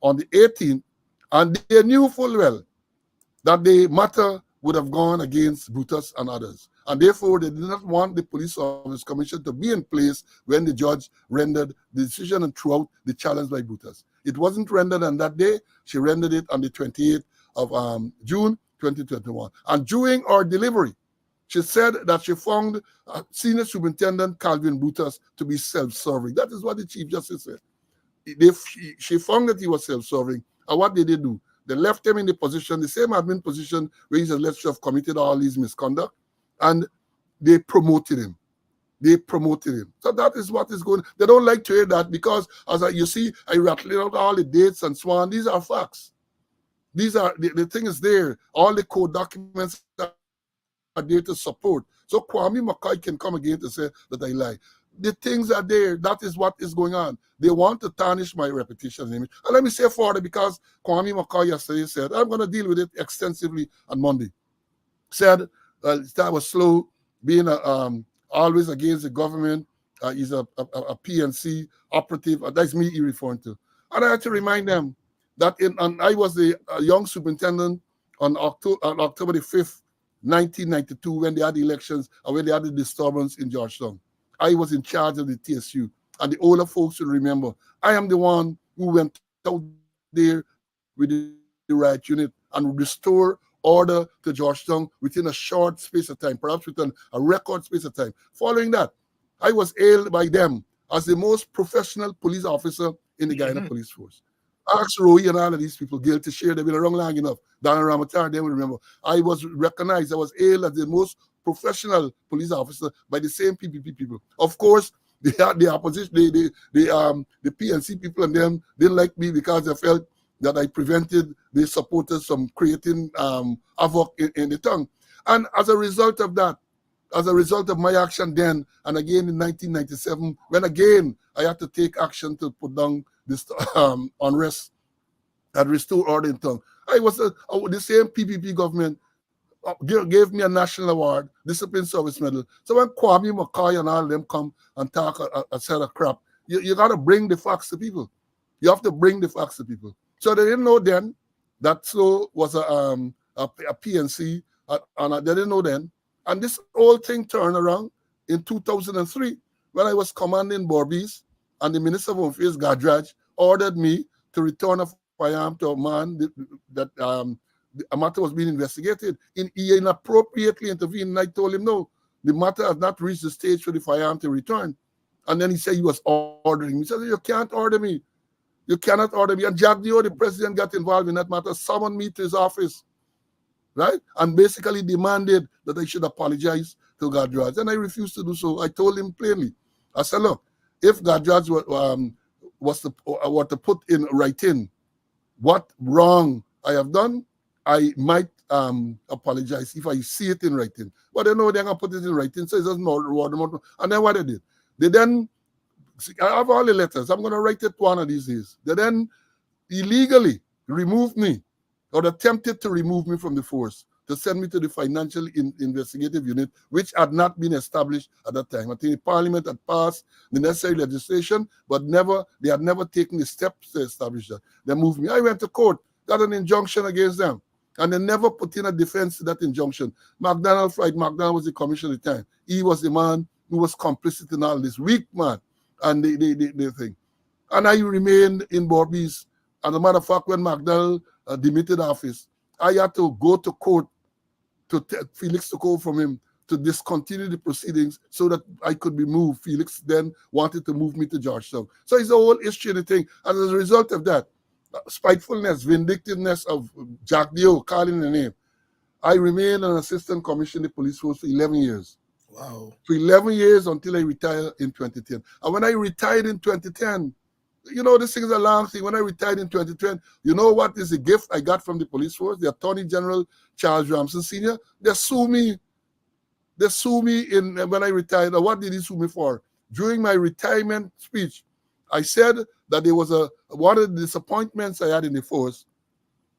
on the 18th, and they knew full well that the matter would have gone against Brutus and others. And therefore, they did not want the Police Service Commission to be in place when the judge rendered the decision and threw out the challenge by Brutus. It wasn't rendered on that day. She rendered it on the 28th of June 2021. And during our delivery, she said that she found Senior Superintendent Calvin Brutus to be self-serving. That is what the Chief Justice said. She found that he was self-serving. And what did they do? They left him in the position, the same admin position where he said, let's have committed all these misconduct. And they promoted him. They promoted him. So that is what is going on. They don't like to hear that because, you see, I rattling out all the dates and so on. These are facts. These are, the thing is there. All the code documents are there to support. So Kwame McCoy can come again to say that I lie. The things are there. That is what is going on. They want to tarnish my reputation and image. And let me say further, because Kwame McCoy yesterday said, I'm going to deal with it extensively on Monday. Said that was Slowe being always against the government. He's a PNC operative. That's me he referring to. And I had to remind them that I was the young superintendent on October the 5th, 1992, when they had the elections and when they had the disturbance in Georgetown. I was in charge of the TSU. And the older folks will remember, I am the one who went out there with the riot unit and restore order to Georgetown within a short space of time, perhaps within a record space of time. Following that, I was hailed by them as the most professional police officer in the Guyana Police Force. Ask Roy and all of these people, guilty share, they've been around long enough. Donna Ramatar, they will remember. I was recognized, I was hailed as the most professional police officer by the same PPP people. Of course, they had the opposition, the PNC people and them didn't like me because they felt that I prevented the supporters from creating havoc in the town. And as a result of that, as a result of my action then, and again in 1997, when again I had to take action to put down this unrest and restore order in town. I was the same PPP government gave me a national award, discipline service medal. So when Kwame McCoy and all of them come and talk a set of crap, you got to bring the facts to people. You have to bring the facts to people. So they didn't know then that Slowe was a PNC, and they didn't know then. And this whole thing turned around in 2003 when I was commanding Borbies, and the Minister of Home Affairs, Gadraj, ordered me to return a firearm to a man that a matter was being investigated. He inappropriately intervened, and I told him, no, the matter has not reached the stage for the firearm to return. And then he said he was ordering me. He said, you can't order me. You cannot order me. And Jack Dio, the president, got involved in that matter, summoned me to his office, right? And basically demanded that I should apologize to Gadraj. And I refused to do so. I told him plainly. I said, look, if Gadraj was to put in writing what wrong I have done, I might apologize if I see it in writing. But they know they're going to put it in writing, so it doesn't reward them. And then what they did, they then, I have all the letters, I'm going to write it one of these days. They then illegally removed me, or attempted to remove me from the force, to send me to the Financial Investigative Unit, which had not been established at that time. I think the Parliament had passed the necessary legislation, but they had never taken the steps to establish that. They moved me. I went to court, got an injunction against them, and they never put in a defense to that injunction. MacDonald was the commissioner at the time. He was the man who was complicit in all this, weak man, and the thing. And I remained in Borbies. As a matter of fact, when MacDonald demitted office, I had to go to court to Felix took over from him to discontinue the proceedings so that I could be moved. Felix then wanted to move me to Georgetown. So it's the whole history of the thing. And as a result of that, spitefulness, vindictiveness of Jack Dio, calling the name, I remained an assistant commissioner in the police force for 11 years. Wow. For 11 years until I retired in 2010. And when I retired in 2010, this thing is a long thing. When I retired in 2010, you know what is the gift I got from the police force? The Attorney General, Charles Ramsden Sr., they sue me. They sue me when I retired. What did he sue me for? During my retirement speech, I said that there was one of the disappointments I had in the force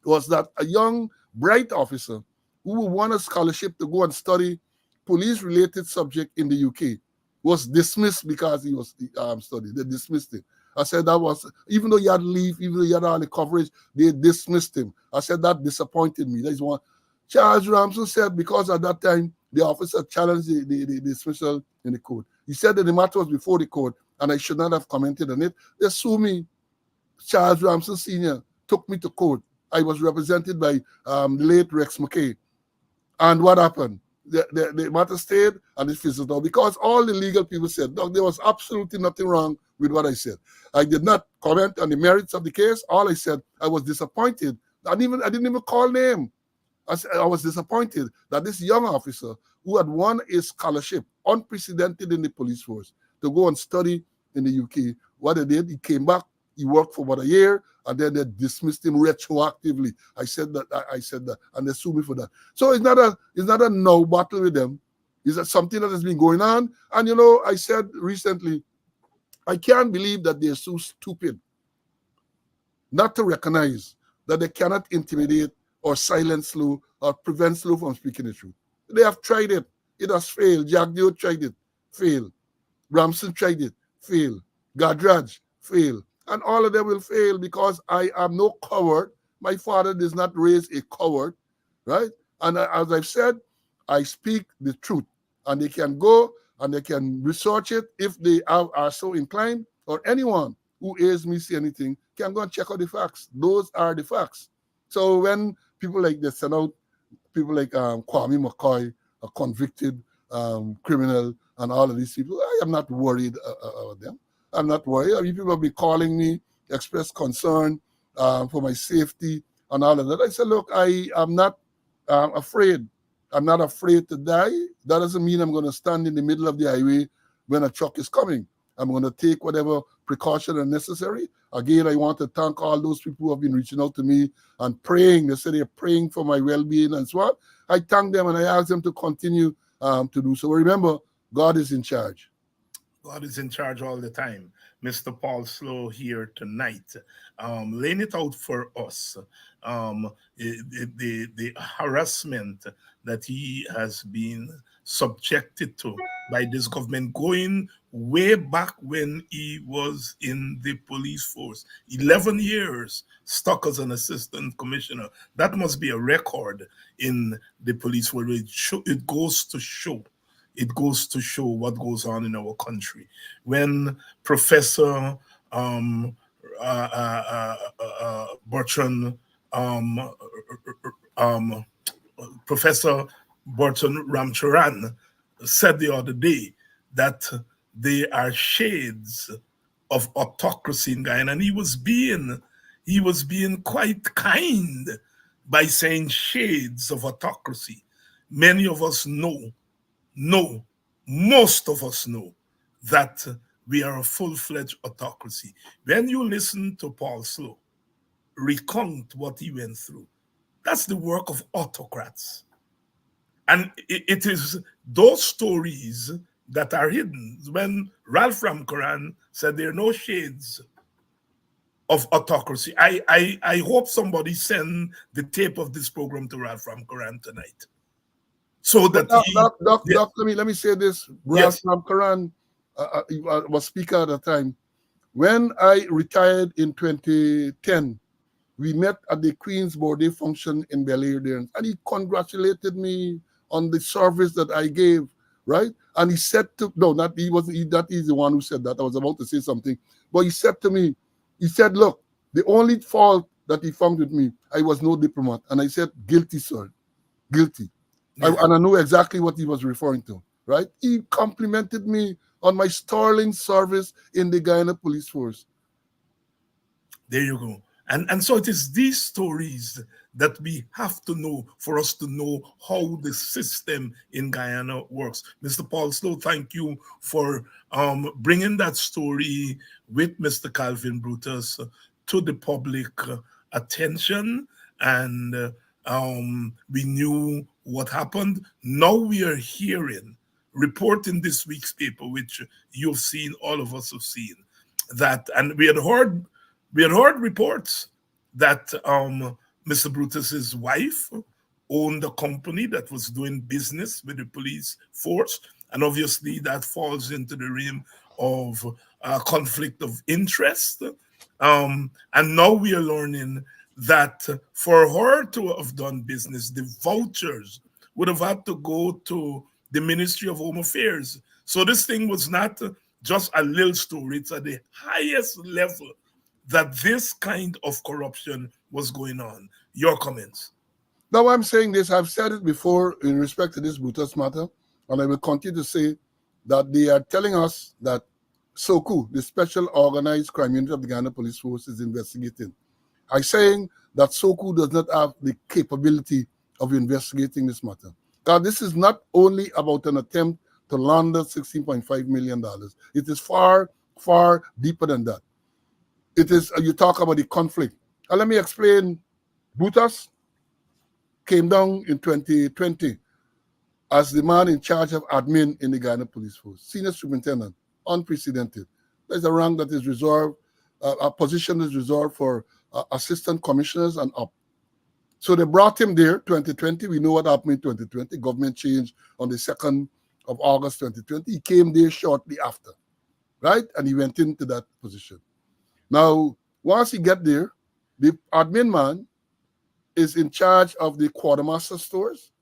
was that a young, bright officer who won a scholarship to go and study police-related subject in the UK was dismissed because he was studying. They dismissed him. I said that was, even though he had leave, even though he had all the coverage, they dismissed him. I said that disappointed me. That is one. Charles Ramsden said because at that time, the officer challenged the dismissal in the court. He said that the matter was before the court and I should not have commented on it. They sued me. Charles Ramsden Sr. took me to court. I was represented by the late Rex McKay. And what happened? The matter stayed and it fizzled out because all the legal people said, no, there was absolutely nothing wrong with what I said. I did not comment on the merits of the case. All I said, I was disappointed. I didn't even call name. I was disappointed that this young officer who had won a scholarship, unprecedented in the police force, to go and study in the UK, what he did, he came back, he worked for about a year, and then they dismissed him retroactively. I said that, and they sued me for that. So it's not a no battle with them. It's something that has been going on. And I said recently, I can't believe that they're so stupid not to recognize that they cannot intimidate or silence Slowe or prevent Slowe from speaking the truth. They have tried it. It has failed. Jack Dio tried it. Failed. Ramsden tried it. Failed. Gadraj failed. And all of them will fail because I am no coward. My father does not raise a coward, right? And as I've said, I speak the truth. And they can go and they can research it if they are so inclined, or anyone who hears me say anything can go and check out the facts. Those are the facts. So when people like this send out people like Kwame McCoy, a convicted criminal, and all of these people, I am not worried about them. I'm not worried. I mean, people have been calling me, express concern for my safety and all of that. I said, look, I am not afraid. I'm not afraid to die. That doesn't mean I'm going to stand in the middle of the highway when a truck is coming. I'm going to take whatever precaution are necessary. Again, I want to thank all those people who have been reaching out to me and praying. They say they're praying for my well-being and so on. I thank them and I ask them to continue to do so. Remember, God is in charge. God is in charge all the time. Mr. Paul Slowe here tonight, laying it out for us. The harassment that he has been subjected to by this government going way back when he was in the police force. 11 years stuck as an assistant commissioner. That must be a record in the police world. It goes to show what goes on in our country. When Professor um, Bertrand, um, um, Professor Bertrand Ramcharan said the other day that there are shades of autocracy in Guyana, and he was being quite kind by saying shades of autocracy. Many of us know, most of us know that we are a full-fledged autocracy. When you listen to Paul Slowe recount what he went through, that's the work of autocrats. And it is those stories that are hidden. When Ralph Ramkaran said there are no shades of autocracy, I hope somebody send the tape of this program to Ralph Ramkaran tonight. So that yes. Doc, let me say this. Ralph Ramkaran was speaker at the time. When I retired in 2010, we met at the Queen's birthday function in Bel Air there, and he congratulated me on the service that I gave, right? And he said to, no, not he wasn't, that is the one who said that. I was about to say something, but he said to me, he said, look, the only fault that he found with me, I was no diplomat. And I said, guilty, sir, guilty. Yeah. And I know exactly what he was referring to, right? He complimented me on my sterling service in the Guyana Police Force. There you go. And so it is these stories that we have to know for us to know how the system in Guyana works. Mr. Paul Slowe, thank you for bringing that story with Mr. Calvin Brutus to the public attention. And we knew what happened. Now we are hearing, reporting this week's paper, which you've seen, all of us have seen, that, and we had heard reports that Mr. Brutus's wife owned a company that was doing business with the police force, and obviously that falls into the realm of conflict of interest. And now we are learning that for her to have done business, the vouchers would have had to go to the Ministry of Home Affairs. So this thing was not just a little story. It's at the highest level that this kind of corruption was going on. Your comments? Now, I'm saying this, I've said it before in respect to this Brutus matter, and I will continue to say that they are telling us that SOCU, the Special Organized Crime Unit of the Guyana Police Force, is investigating. I'm saying that SOCU does not have the capability of investigating this matter. Now, this is not only about an attempt to launder $16.5 million. It is far, far deeper than that. It is, you talk about the conflict. And let me explain. Brutus came down in 2020 as the man in charge of admin in the Guyana Police Force, senior superintendent, unprecedented. There's a rank that is reserved, a position is reserved for assistant commissioners and up. So they brought him there, 2020. We know what happened in 2020. Government change on the 2nd of August 2020. He came there shortly after, right? And he went into that position. Now, once he get there, the admin man is in charge of the quartermaster stores,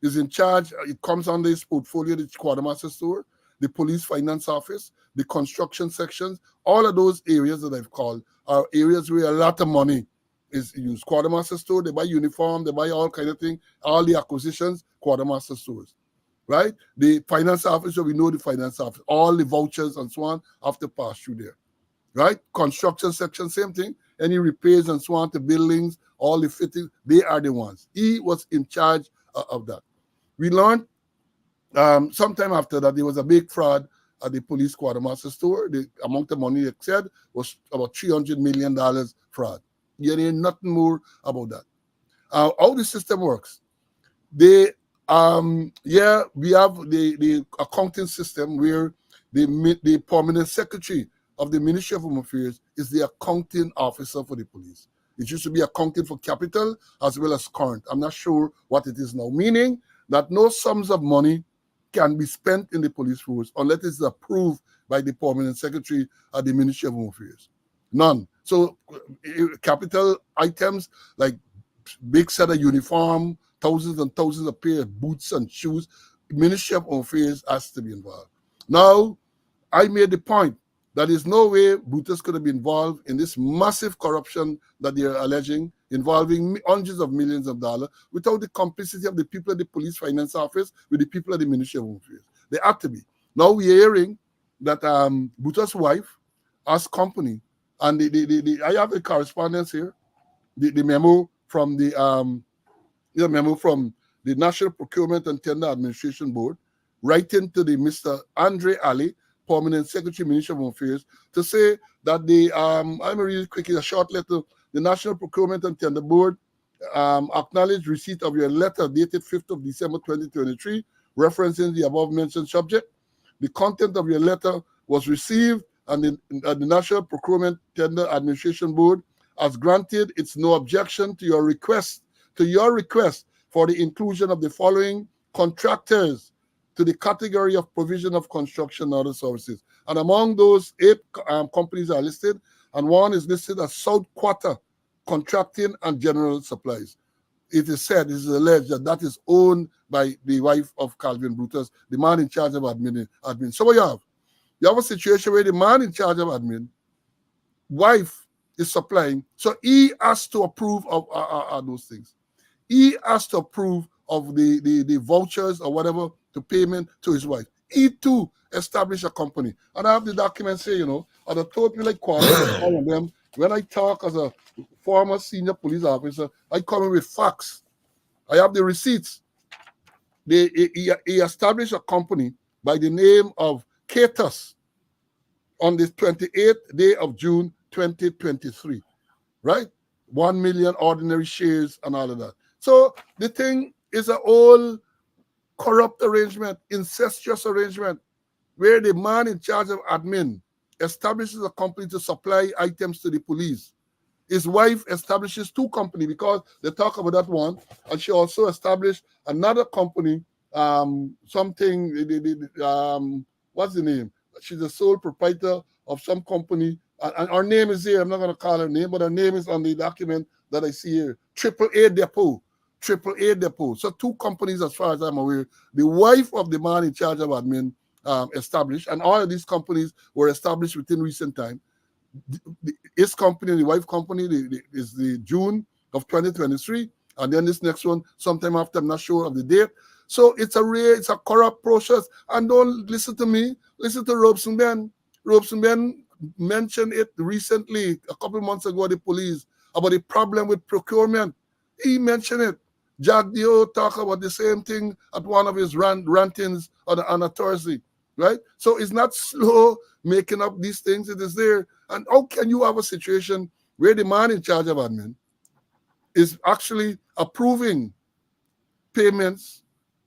is in charge, it comes under his portfolio, the quartermaster store, the police finance office, the construction sections, all of those areas that I've called are areas where a lot of money is used. Quartermaster store, they buy uniform, they buy all kind of thing, all the acquisitions, quartermaster stores, right? The finance office, so we know the finance office, all the vouchers and so on have to pass through there. Right? Construction section, same thing. Any repairs and so on to buildings, all the fittings, they are the ones. He was in charge of that. We learned sometime after that there was a big fraud at the police quartermaster store. The amount of money they said was about $300 million fraud. You hear nothing more about that. How the system works. They Yeah, we have the accounting system where the permanent secretary of the Ministry of Home Affairs is the accounting officer for the police. It used to be accounting for capital as well as current. I'm not sure what it is now, meaning that no sums of money can be spent in the police force unless it's approved by the permanent secretary of the Ministry of Home Affairs. None. So capital items like big set of uniform, thousands and thousands of pair of boots and shoes, Ministry of Home Affairs has to be involved. Now, I made the point that there's no way Brutus could have been involved in this massive corruption that they're alleging, involving hundreds of millions of dollars, without the complicity of the people at the police finance office with the people at the Ministry of Home Affairs. They had to be. Now we're hearing that Brutus' wife asked company, and I have a correspondence here, the memo from the National Procurement and Tender Administration Board, writing to the Mr. Andre Ali, Permanent Secretary, Ministry of Home Affairs, to say that I'm going to read it quickly, a short letter. The National Procurement and Tender Board acknowledged receipt of your letter dated 5th of December 2023, referencing the above-mentioned subject. The content of your letter was received, and the National Procurement Tender Administration Board has granted its no objection to your request for the inclusion of the following contractors to the category of provision of construction and other services. And among those, 8 companies are listed, and one is listed as South Quarter Contracting and General Supplies. It is said, it is alleged that is owned by the wife of Calvin Brutus, the man in charge of admin. So what you have a situation where the man in charge of admin, wife is supplying, so he has to approve of those things. He has to approve of the vouchers or whatever to payment to his wife. He too established a company. And I have the documents here, and I totally like quality all of them. When I talk as a former senior police officer, I come in with facts. I have the receipts. He established a company by the name of Catus on the 28th day of June 2023, right? 1 million ordinary shares and all of that. So the thing is a whole corrupt arrangement, incestuous arrangement, where the man in charge of admin establishes a company to supply items to the police. His wife establishes 2 companies because they talk about that one, and she also established another company, what's the name? She's the sole proprietor of some company, and her name is here. I'm not going to call her name, but her name is on the document that I see here. AAA Depot. So 2 companies, as far as I'm aware, the wife of the man in charge of admin established, and all of these companies were established within recent time. His company, the wife company, is the June of 2023, and then this next one sometime after, I'm not sure of the date. So it's a corrupt process. And don't listen to me, listen to Robson Ben. Robson Ben mentioned it recently, a couple months ago, the police, about the problem with procurement. He mentioned it. Jack Dio talked about the same thing at one of his rantings on a Thursday, right? So it's not Slowe making up these things. It is there. And how can you have a situation where the man in charge of admin is actually approving payments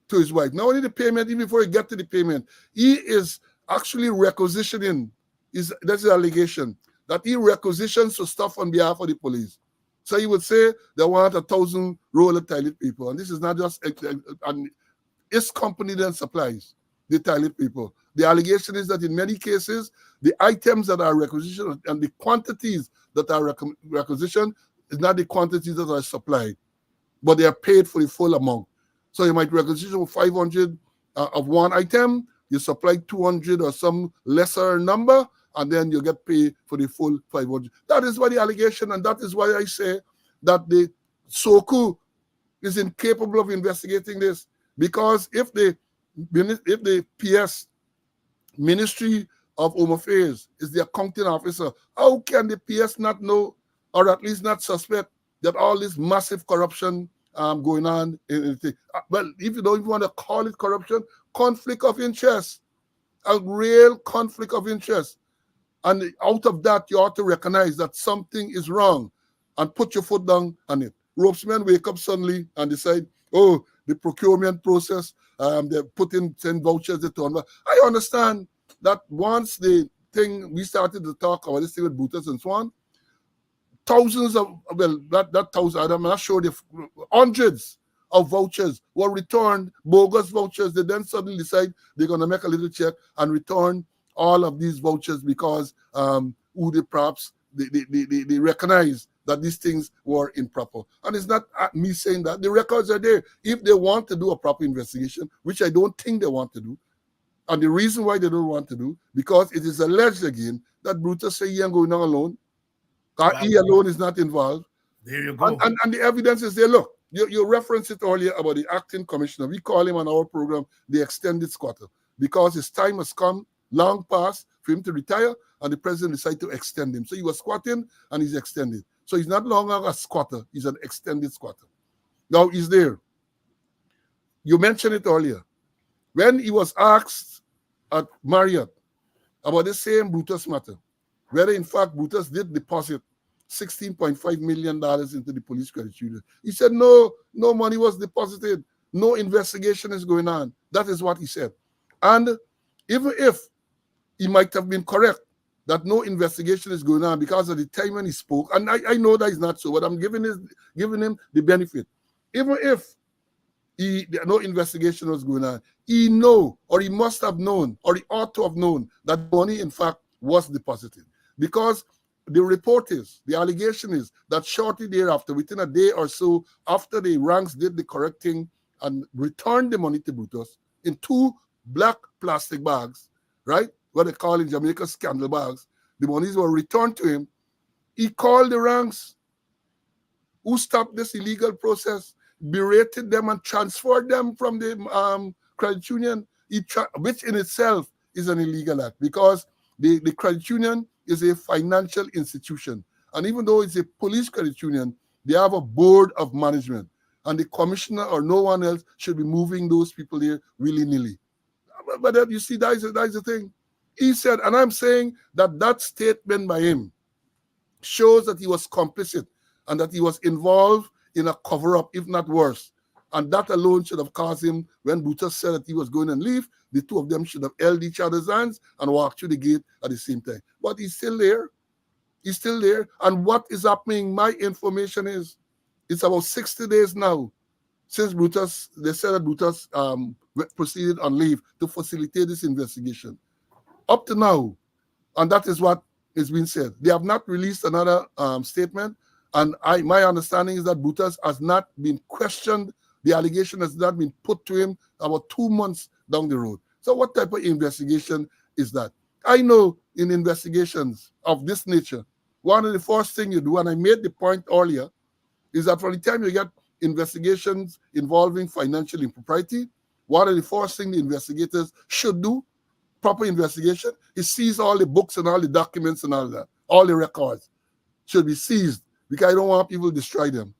to his wife? Not only the payment, even before he get to the payment, he is actually requisitioning. That's the allegation, that he requisitions for stuff on behalf of the police. So he would say they want 1,000 roll of toilet paper. And this is not just, and his company then supplies the toilet paper. The allegation is that in many cases, the items that are requisitioned and the quantities that are requisitioned is not the quantities that are supplied, but they are paid for the full amount. So you might requisition 500 of one item, you supply 200 or some lesser number, and then you get paid for the full 500. That is why the allegation, and that is why I say that the SOCU is incapable of investigating this. Because if the PS, Ministry of Home Affairs, is the accounting officer, how can the PS not know, or at least not suspect, that all this massive corruption going on? Well, if you don't even want to call it corruption, conflict of interest, a real conflict of interest. And out of that, you ought to recognize that something is wrong and put your foot down on it. Ropesmen wake up suddenly and decide, oh, the procurement process. They put in 10 vouchers, they turn back. I understand that once the thing, we started to talk about this thing with Brutus and so on, thousands of, well, that thousand, I'm not sure, hundreds of vouchers were returned, bogus vouchers. They then suddenly decide they're going to make a little check and return all of these vouchers because who they perhaps they recognize that these things were improper. And it's not me saying that. The records are there. If they want to do a proper investigation, which I don't think they want to do, and the reason why they don't want to do, because it is alleged again that Brutus say he ain't going on alone. He alone is not involved. There you go. And the evidence is there. Look, you referenced it earlier about the acting commissioner. We call him on our program the extended squatter because his time has come, long past, for him to retire, and the president decided to extend him. So he was squatting and he's extended. So he's not longer a squatter, he's an extended squatter. Now he's there. You mentioned it earlier. When he was asked at Marriott about the same Brutus matter, whether in fact Brutus did deposit $16.5 million into the police credit union, he said no money was deposited, no investigation is going on. That is what he said. And even if he might have been correct that no investigation is going on because of the time when he spoke, and I know that is not so, but I'm giving him the benefit. Even if no investigation was going on, he must have known, or he ought to have known that money in fact was deposited. Because the allegation is that shortly thereafter, within a day or so after the ranks did the correct thing and returned the money to Brutus in 2 black plastic bags, right? What they call in Jamaica scandal bags, the monies were returned to him. He called the ranks who stopped this illegal process, berated them and transferred them from the credit union, which in itself is an illegal act because the credit union is a financial institution. And even though it's a police credit union, they have a board of management. And the commissioner or no one else should be moving those people there willy-nilly. But you see, that is the thing. He said, and I'm saying that statement by him shows that he was complicit and that he was involved in a cover-up, if not worse. And that alone should have caused him, when Brutus said that he was going to leave, the two of them should have held each other's hands and walked through the gate at the same time. But he's still there. He's still there. And what is happening, my information is, it's about 60 days now since Brutus, they said that Brutus proceeded on leave to facilitate this investigation. Up to now, and that is what is being said. They have not released another statement. And my understanding is that Brutus has not been questioned. The allegation has not been put to him about 2 months down the road. So what type of investigation is that? I know in investigations of this nature, one of the first things you do, and I made the point earlier, is that from the time you get investigations involving financial impropriety, one of the first things the investigators should do, proper investigation, is seize all the books and all the documents and all that. All the records should be seized because I don't want people to destroy them.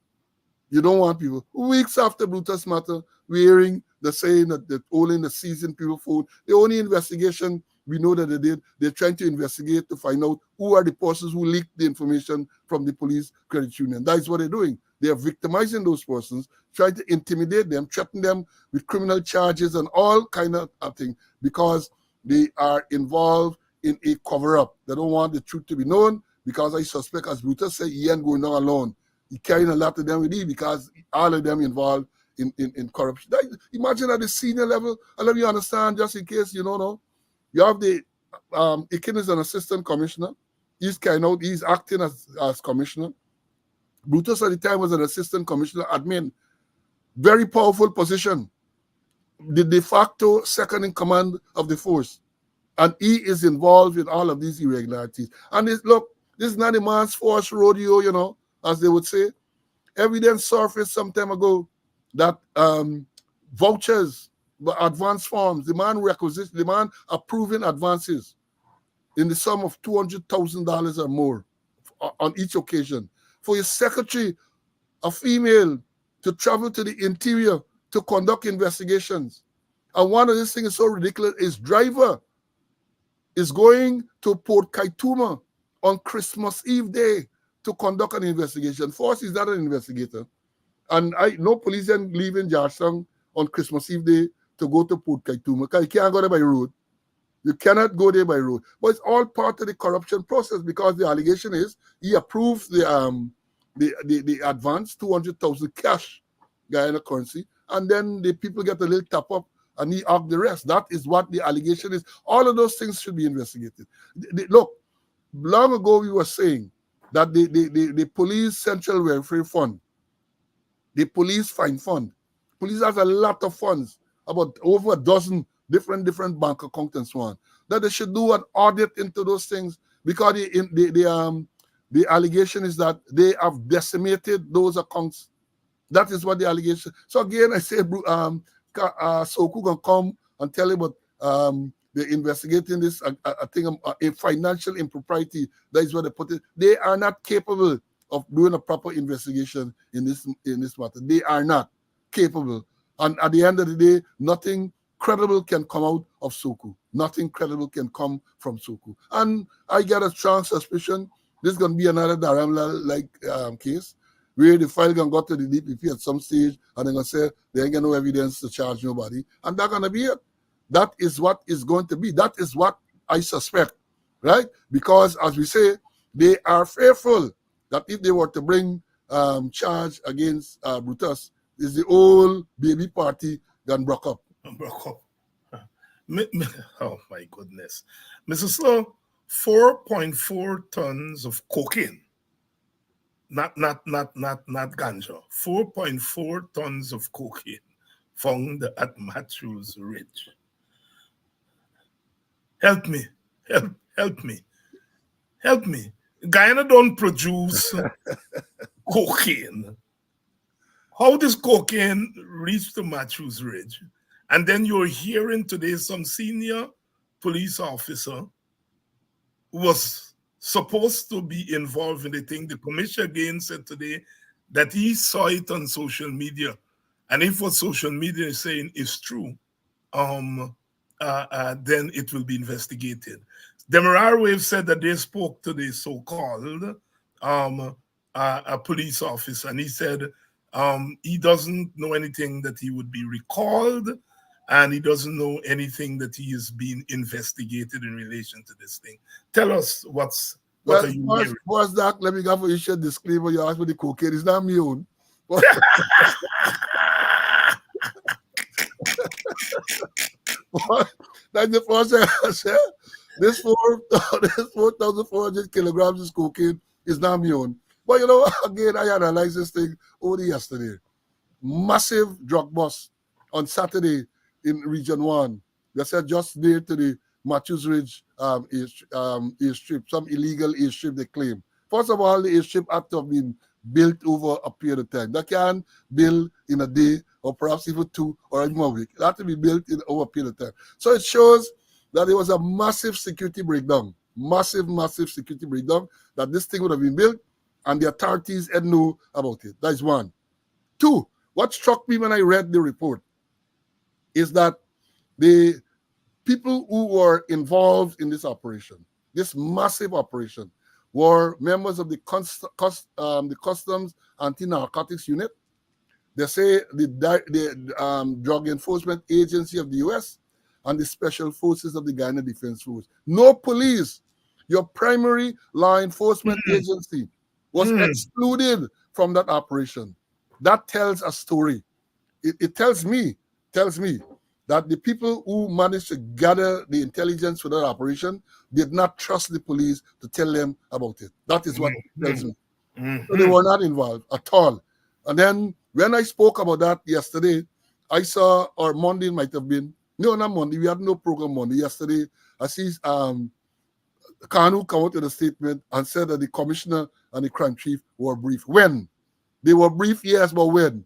You don't want people. Weeks after Brutus matter, we're hearing the saying that they're only the seizing people food. The only investigation we know that they did, they're trying to investigate to find out who are the persons who leaked the information from the police credit union. That is what they're doing. They are victimizing those persons, trying to intimidate them, threaten them with criminal charges and all kind of things because they are involved in a cover-up. They don't want the truth to be known because I suspect, as Brutus said, he ain't going down alone. He carrying a lot of them with him because all of them involved in corruption. Imagine at the senior level, and let me understand, just in case you don't know, you have the Ikin is an assistant commissioner. He's acting as commissioner. Brutus at the time was an assistant commissioner, admin. Very powerful position. The de facto second in command of the force. And he is involved in all of these irregularities. And look, this is not a man's force rodeo, as they would say. Evidence surfaced some time ago that vouchers, advance forms, the man approving advances in the sum of $200,000 or more on each occasion. For his secretary, a female, to travel to the interior to conduct investigations. And one of these things is so ridiculous, his driver is going to Port Kaituma on Christmas Eve day to conduct an investigation. First, he's not an investigator. And I know police didn't leave in Georgetown on Christmas Eve day to go to Port Kaituma because you can't go there by road. You cannot go there by road. But it's all part of the corruption process because the allegation is he approves the advance 200,000 cash Guyana currency, and then the people get a little tap up and he off the rest. That is what the allegation is. All of those things should be investigated. Look, long ago we were saying that the police central welfare fund, the police fine fund, police has a lot of funds, about over a dozen different bank accounts and so on, that they should do an audit into those things because the allegation is that they have decimated those accounts. That is what the allegation. So again, I say, Soku gonna come and tell you about they're investigating this. I think a financial impropriety. That is what they put it. They are not capable of doing a proper investigation in this matter. They are not capable. And at the end of the day, nothing credible can come out of Soku. Nothing credible can come from Soku. And I get a strong suspicion this is going to be another Dharamla-like case where the file going to go to the DPP at some stage and they're going to say they ain't got no evidence to charge nobody. And that's going to be it. That is what is going to be. That is what I suspect, right? Because as we say, they are fearful that if they were to bring charge against Brutus, is the old baby party that broke up. Broke up. Oh my goodness. Mr. Slowe, 4.4 tons of cocaine. Not ganja. 4.4 tons of cocaine found at Matthews Ridge. Help me. Help me. Guyana don't produce cocaine. How does cocaine reach to Matthews Ridge? And then you're hearing today some senior police officer who was supposed to be involved in the thing. The commissioner again said today that he saw it on social media. And if what social media is saying is true, then it will be investigated. Demerara Wave said that they spoke to the so-called a police officer, and he said he doesn't know anything that he would be recalled, and he doesn't know anything that he is being investigated in relation to this thing. Tell us what are you hearing? What's that? Let me go for you. Share disclaimer. You asked for the cocaine. It's not me own. That's the first thing I said. This 4,400 kilograms of cocaine is not me own. But you know, again, I analyzed this thing only yesterday. Massive drug bust on Saturday in Region 1. They said just near to the Matthews Ridge airstrip, some illegal airstrip they claim. First of all, the airstrip had to have been built over a period of time. They can't build in a day or perhaps even 2 or even a week. It had to be built in over a period of time. So it shows that there was a massive security breakdown, massive security breakdown, that this thing would have been built and the authorities had know about it. That is one. 2, what struck me when I read the report is that the people who were involved in this operation, this massive operation, were members of the Customs Anti-Narcotics Unit. They say the Drug Enforcement Agency of the U.S. and the Special Forces of the Guyana Defense Force. No police. Your primary law enforcement agency was excluded from that operation. That tells a story. It tells me that the people who managed to gather the intelligence for that operation did not trust the police to tell them about it. That is what it tells me. So they were not involved at all. And then when I spoke about that yesterday, I saw, or Monday might have been, no, not Monday, we had no program Monday. Yesterday, I see Kanu come out with a statement and said that the commissioner and the crime chief were briefed. When? They were briefed, yes, but when?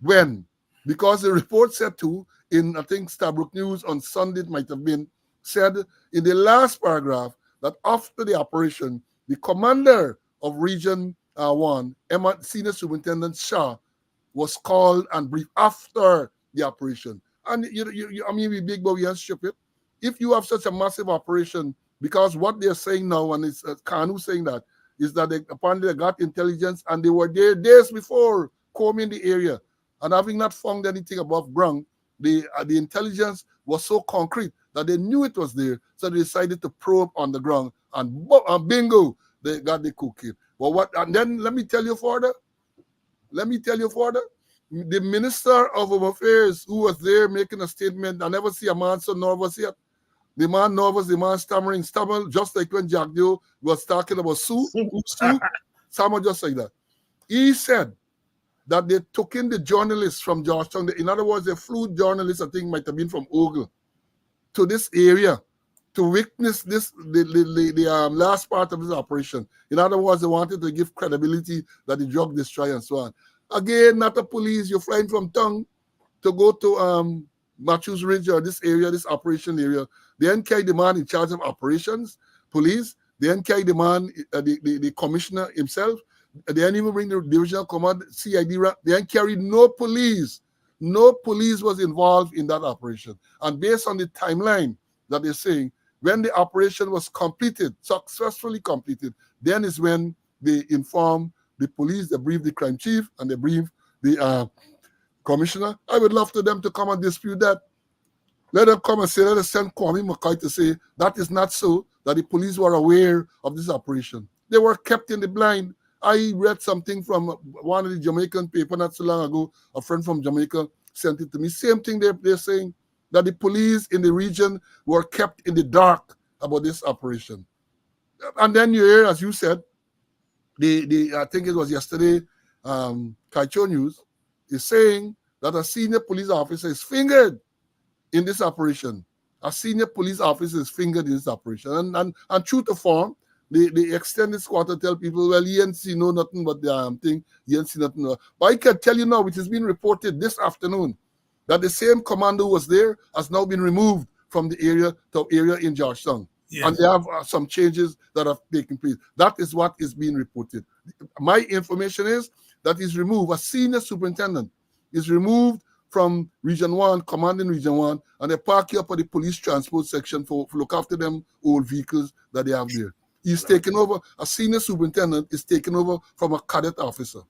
When? Because the report said to, in I think Stabrook News on Sunday it might have been, said in the last paragraph that after the operation, the commander of Region 1, Senior Superintendent Shah, was called and briefed after the operation. And I mean, we big, but we aren't stupid. If you have such a massive operation, because what they're saying now, and it's Kanu saying that, is that apparently they got intelligence and they were there days before combing the area. And having not found anything above ground, the intelligence was so concrete that they knew it was there. So they decided to probe on the ground, and bingo, they got the cocaine. But what? And then let me tell you further. Let me tell you further. The Minister of Home Affairs, who was there making a statement, I never see a man so nervous yet. The man nervous, the man stammered, just like when Jack Dio was talking about Sue, someone just like that. He said that they took in the journalists from Georgetown. In other words, they flew journalists, I think might have been from Ogle, to this area to witness this the last part of this operation. In other words, they wanted to give credibility that the drug destroy and so on. Again, not the police. You're flying from town to go to Matthews Ridge or this area, this operation area. They then carry the man in charge of operations, police. They then carry the man, the commissioner himself. They didn't even bring the divisional command, CID. They didn't carry no police. No police was involved in that operation. And based on the timeline that they're saying, when the operation was completed, successfully completed, then is when they inform the police, they brief the crime chief, and they brief the commissioner. I would love for them to come and dispute that. Let them come and say, let us send Kwame McCoy to say that is not so, that the police were aware of this operation. They were kept in the blind. I read something from one of the Jamaican papers not so long ago. A friend from Jamaica sent it to me. Same thing they're saying, that the police in the region were kept in the dark about this operation. And then you hear, as you said, I think it was yesterday, Kaicho News is saying that a senior police officer is fingered in this operation. A senior police officer is fingered in this operation. And true to form, the extended squad to tell people, well, he ain't see no nothing but the thing, he ain't see nothing. But I can tell you now, which has been reported this afternoon, that the same commando who was there has now been removed from the area to area in Georgetown. Yes. And they have some changes that have taken place. That is what is being reported. My information is that is removed. A senior superintendent is removed from Region 1, commanding Region 1, and they park you up at the police transport section for look after them old vehicles that they have there. He's taken over, a senior superintendent is taken over from a cadet officer.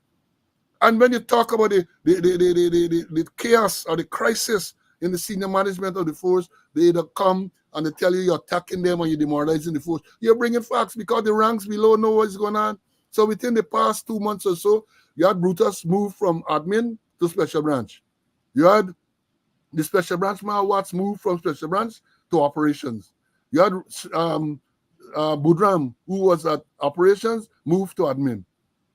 And when you talk about the chaos or the crisis in the senior management of the force, they either come and they tell you you're attacking them or you're demoralizing the force. You're bringing facts because the ranks below know what's going on. So within the past 2 months or so, you had Brutus move from admin to special branch. You had the special branch Watts move from special branch to operations. You had Budram, who was at operations, move to admin.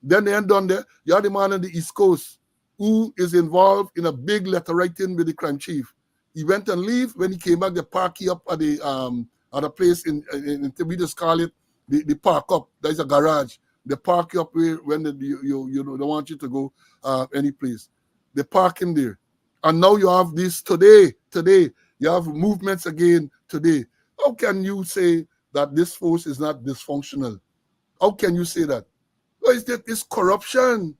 Then they end on there. You had the man on the East Coast who is involved in a big letter writing with the crime chief. He went and leave. When he came back, they park he up at a place in we just call it the park up. There's a garage. They park you up where when you don't want you to go any place. They park in there. And now you have this today. You have movements again today. How can you say that this force is not dysfunctional? How can you say that? Well, it's corruption.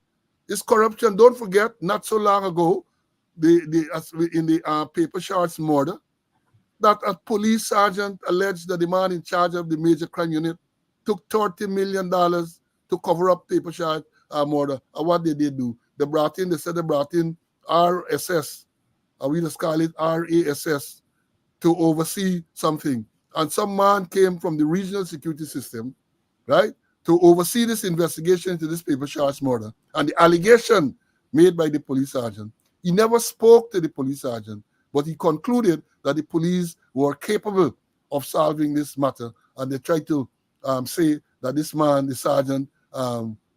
It's corruption. Don't forget, not so long ago, in the paper shards murder, that a police sergeant alleged that the man in charge of the major crime unit took $30 million to cover up paper shard murder. And what did they do? They said they brought in RSS, we just call it RASS, to oversee something. And some man came from the regional security system, right, to oversee this investigation into this paper shards murder. And the allegation made by the police sergeant, he never spoke to the police sergeant, but he concluded that the police were capable of solving this matter. And they tried to say that this man, the sergeant,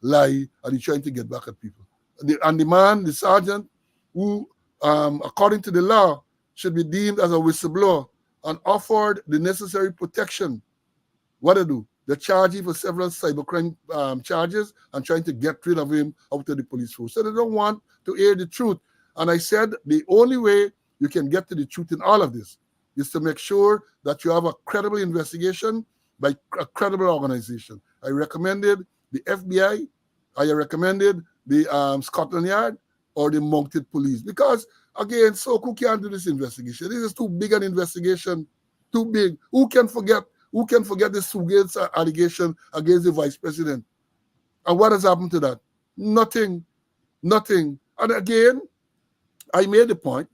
lied, and he's trying to get back at people. And the man, the sergeant, who, according to the law, should be deemed as a whistleblower and offered the necessary protection. What they do? They charge him for several cybercrime charges and trying to get rid of him out of the police force. So they don't want to air the truth. And I said the only way you can get to the truth in all of this is to make sure that you have a credible investigation by a credible organization. I recommended the FBI, I recommended the Scotland Yard or the mounted police. Because, again, so who can't do this investigation? This is too big an investigation, too big. Who can forget this Sugate's allegation against the vice president? And what has happened to that? Nothing. And again, I made the point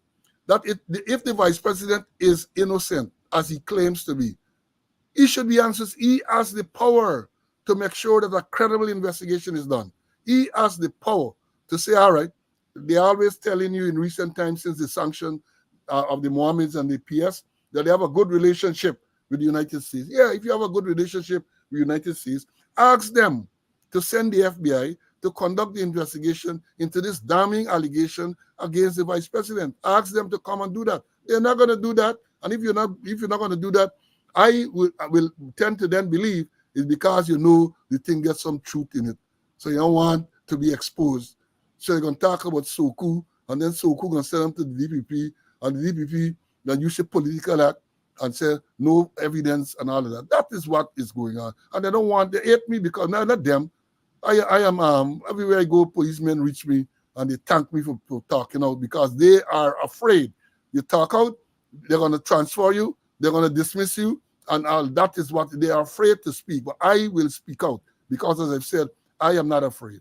that if the vice president is innocent, as he claims to be, he should be answered. He has the power to make sure that a credible investigation is done. He has the power to say, all right, they're always telling you in recent times since the sanction of the Mohammeds and the PS that they have a good relationship with the United States. Yeah, if you have a good relationship with the United States, ask them to send the FBI to conduct the investigation into this damning allegation against the vice president. Ask them to come and do that. They're not going to do that. And if you're not going to do that, I will tend to then believe it's because you know the thing gets some truth in it. So you don't want to be exposed. So you're going to talk about Soku, and then Soku going to send them to the DPP, and the DPP then use a political act and say no evidence and all of that. That is what is going on. And they don't want, they hate me because, no, not them. I am, everywhere I go, policemen reach me and they thank me for talking out because they are afraid. You talk out, they're going to transfer you, they're going to dismiss you, and all that is what they are afraid to speak. But I will speak out because, as I've said, I am not afraid.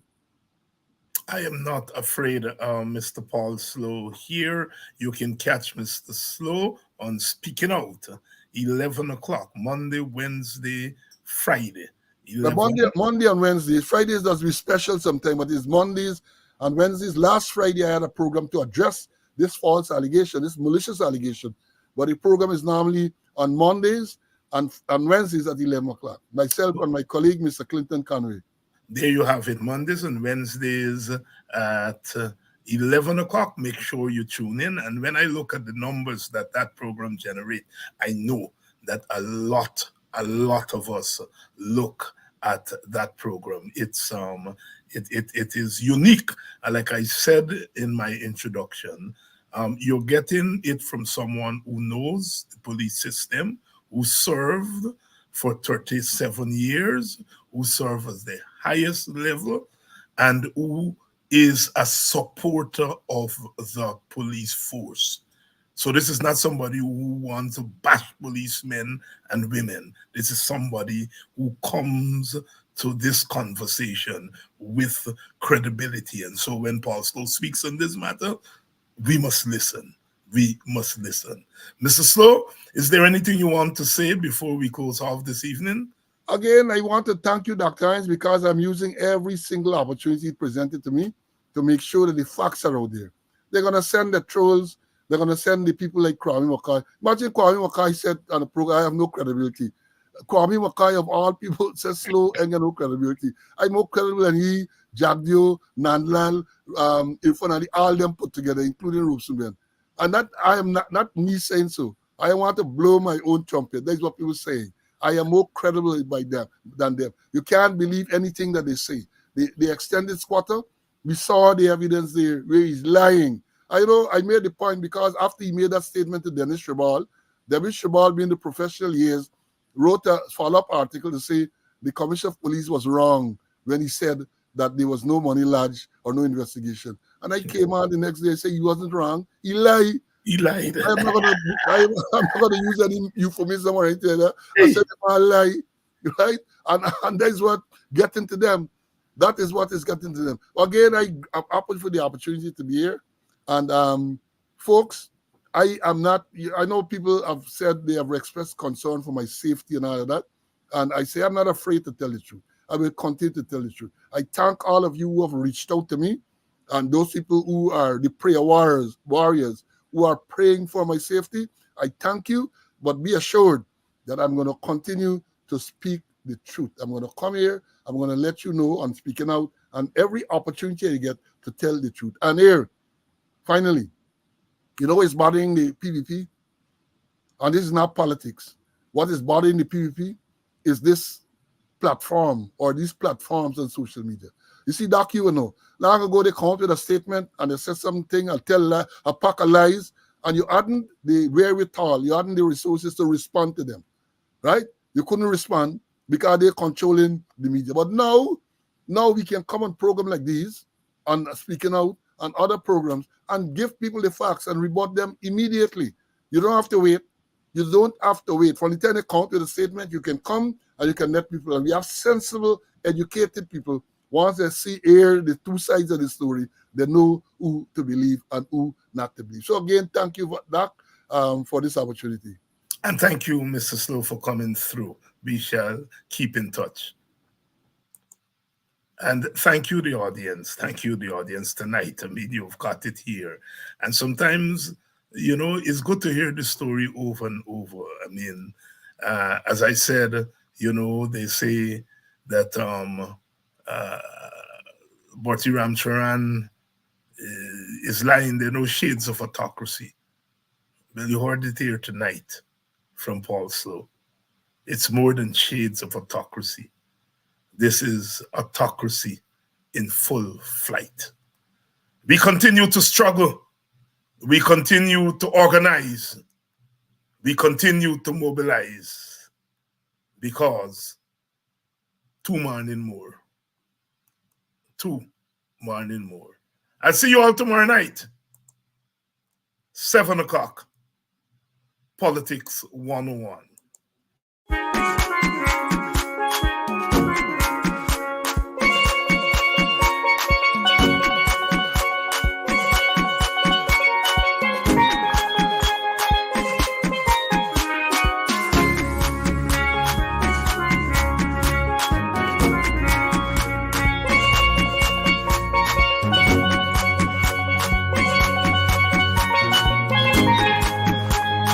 I am not afraid, Mr. Paul Slowe. Here you can catch Mr. Slowe on Speaking Out, 11 o'clock, Monday, Wednesday, Friday. Monday and Wednesdays. Fridays does be special sometimes, but it's Mondays and Wednesdays. Last Friday, I had a program to address this false allegation, this malicious allegation. But the program is normally on Mondays and Wednesdays at 11 o'clock. Myself and my colleague, Mr. Clinton Conway. There you have it, Mondays and Wednesdays at 11 o'clock. Make sure you tune in. And when I look at the numbers that program generates, I know that a lot of us look at that program. It's it is unique. Like I said in my introduction, you're getting it from someone who knows the police system, who served for 37 years, who served at the highest level, and who is a supporter of the police force. So this is not somebody who wants to bash policemen and women. This is somebody who comes to this conversation with credibility. And so when Paul Slowe speaks on this matter, we must listen. We must listen. Mr. Slowe, is there anything you want to say before we close off this evening? Again, I want to thank you, Dr. Hines, because I'm using every single opportunity presented to me to make sure that the facts are out there. They're going to send the trolls. They're going to send the people like Kwame Mackay. Imagine Kwame Mackay said on the program, I have no credibility. Kwame Mackay, of all people, says Slowe ain't got no credibility. I'm more credible than he, Jagdio, Nandlal, Irfan Ali, all them put together, including Rosenberg. And that I am not me saying so. I want to blow my own trumpet. That's what people are saying. I am more credible by them than them. You can't believe anything that they say. The extended squatter, we saw the evidence there where he's lying. I know I made the point because after he made that statement to Dennis Shabal being the professional years, wrote a follow-up article to say the Commissioner of Police was wrong when he said that there was no money lodged or no investigation. And I came out the next day and said he wasn't wrong. He lied. He lied. I'm not gonna use any euphemism or anything like that. I said I lie, right? And that's what getting to them. That is what is getting to them. Again, I'm happy for the opportunity to be here. And folks, I know people have said they have expressed concern for my safety and all of that. And I say I'm not afraid to tell the truth. I will continue to tell the truth. I thank all of you who have reached out to me and those people who are the prayer warriors who are praying for my safety. I thank you, but be assured that I'm going to continue to speak the truth. I'm going to come here. I'm going to let you know I'm speaking out and every opportunity I get to tell the truth. And here, finally, you know what's bothering the PVP? And this is not politics. What is bothering the PVP is this platform or these platforms on social media. You see, Doc, you know, long ago they come up with a statement and they said something, a pack of lies, and you hadn't the wherewithal, you hadn't the resources to respond to them, right? You couldn't respond because they're controlling the media. But now we can come on program like these and Speaking Out and other programs and give people the facts and rebut them immediately. You don't have to wait. You don't have to wait. From the time they come with a statement, you can come and you can let people. And we have sensible, educated people Once they hear the two sides of the story, they know who to believe and who not to believe. So again, thank you, Doc, for this opportunity. And thank you, Mr. Slowe, for coming through. We shall keep in touch. And thank you, the audience. Thank you, the audience tonight. I mean, you've got it here. And sometimes, it's good to hear the story over and over. I mean, as I said, they say that Bharti Ramcharan is lying. There are no shades of autocracy. Well, you heard it here tonight from Paul Slowe. It's more than shades of autocracy. This is autocracy in full flight. We continue to struggle. We continue to organize. We continue to mobilize because 2 morning more. 2 morning more. I'll see you all tomorrow night, 7 o'clock. Politics 101.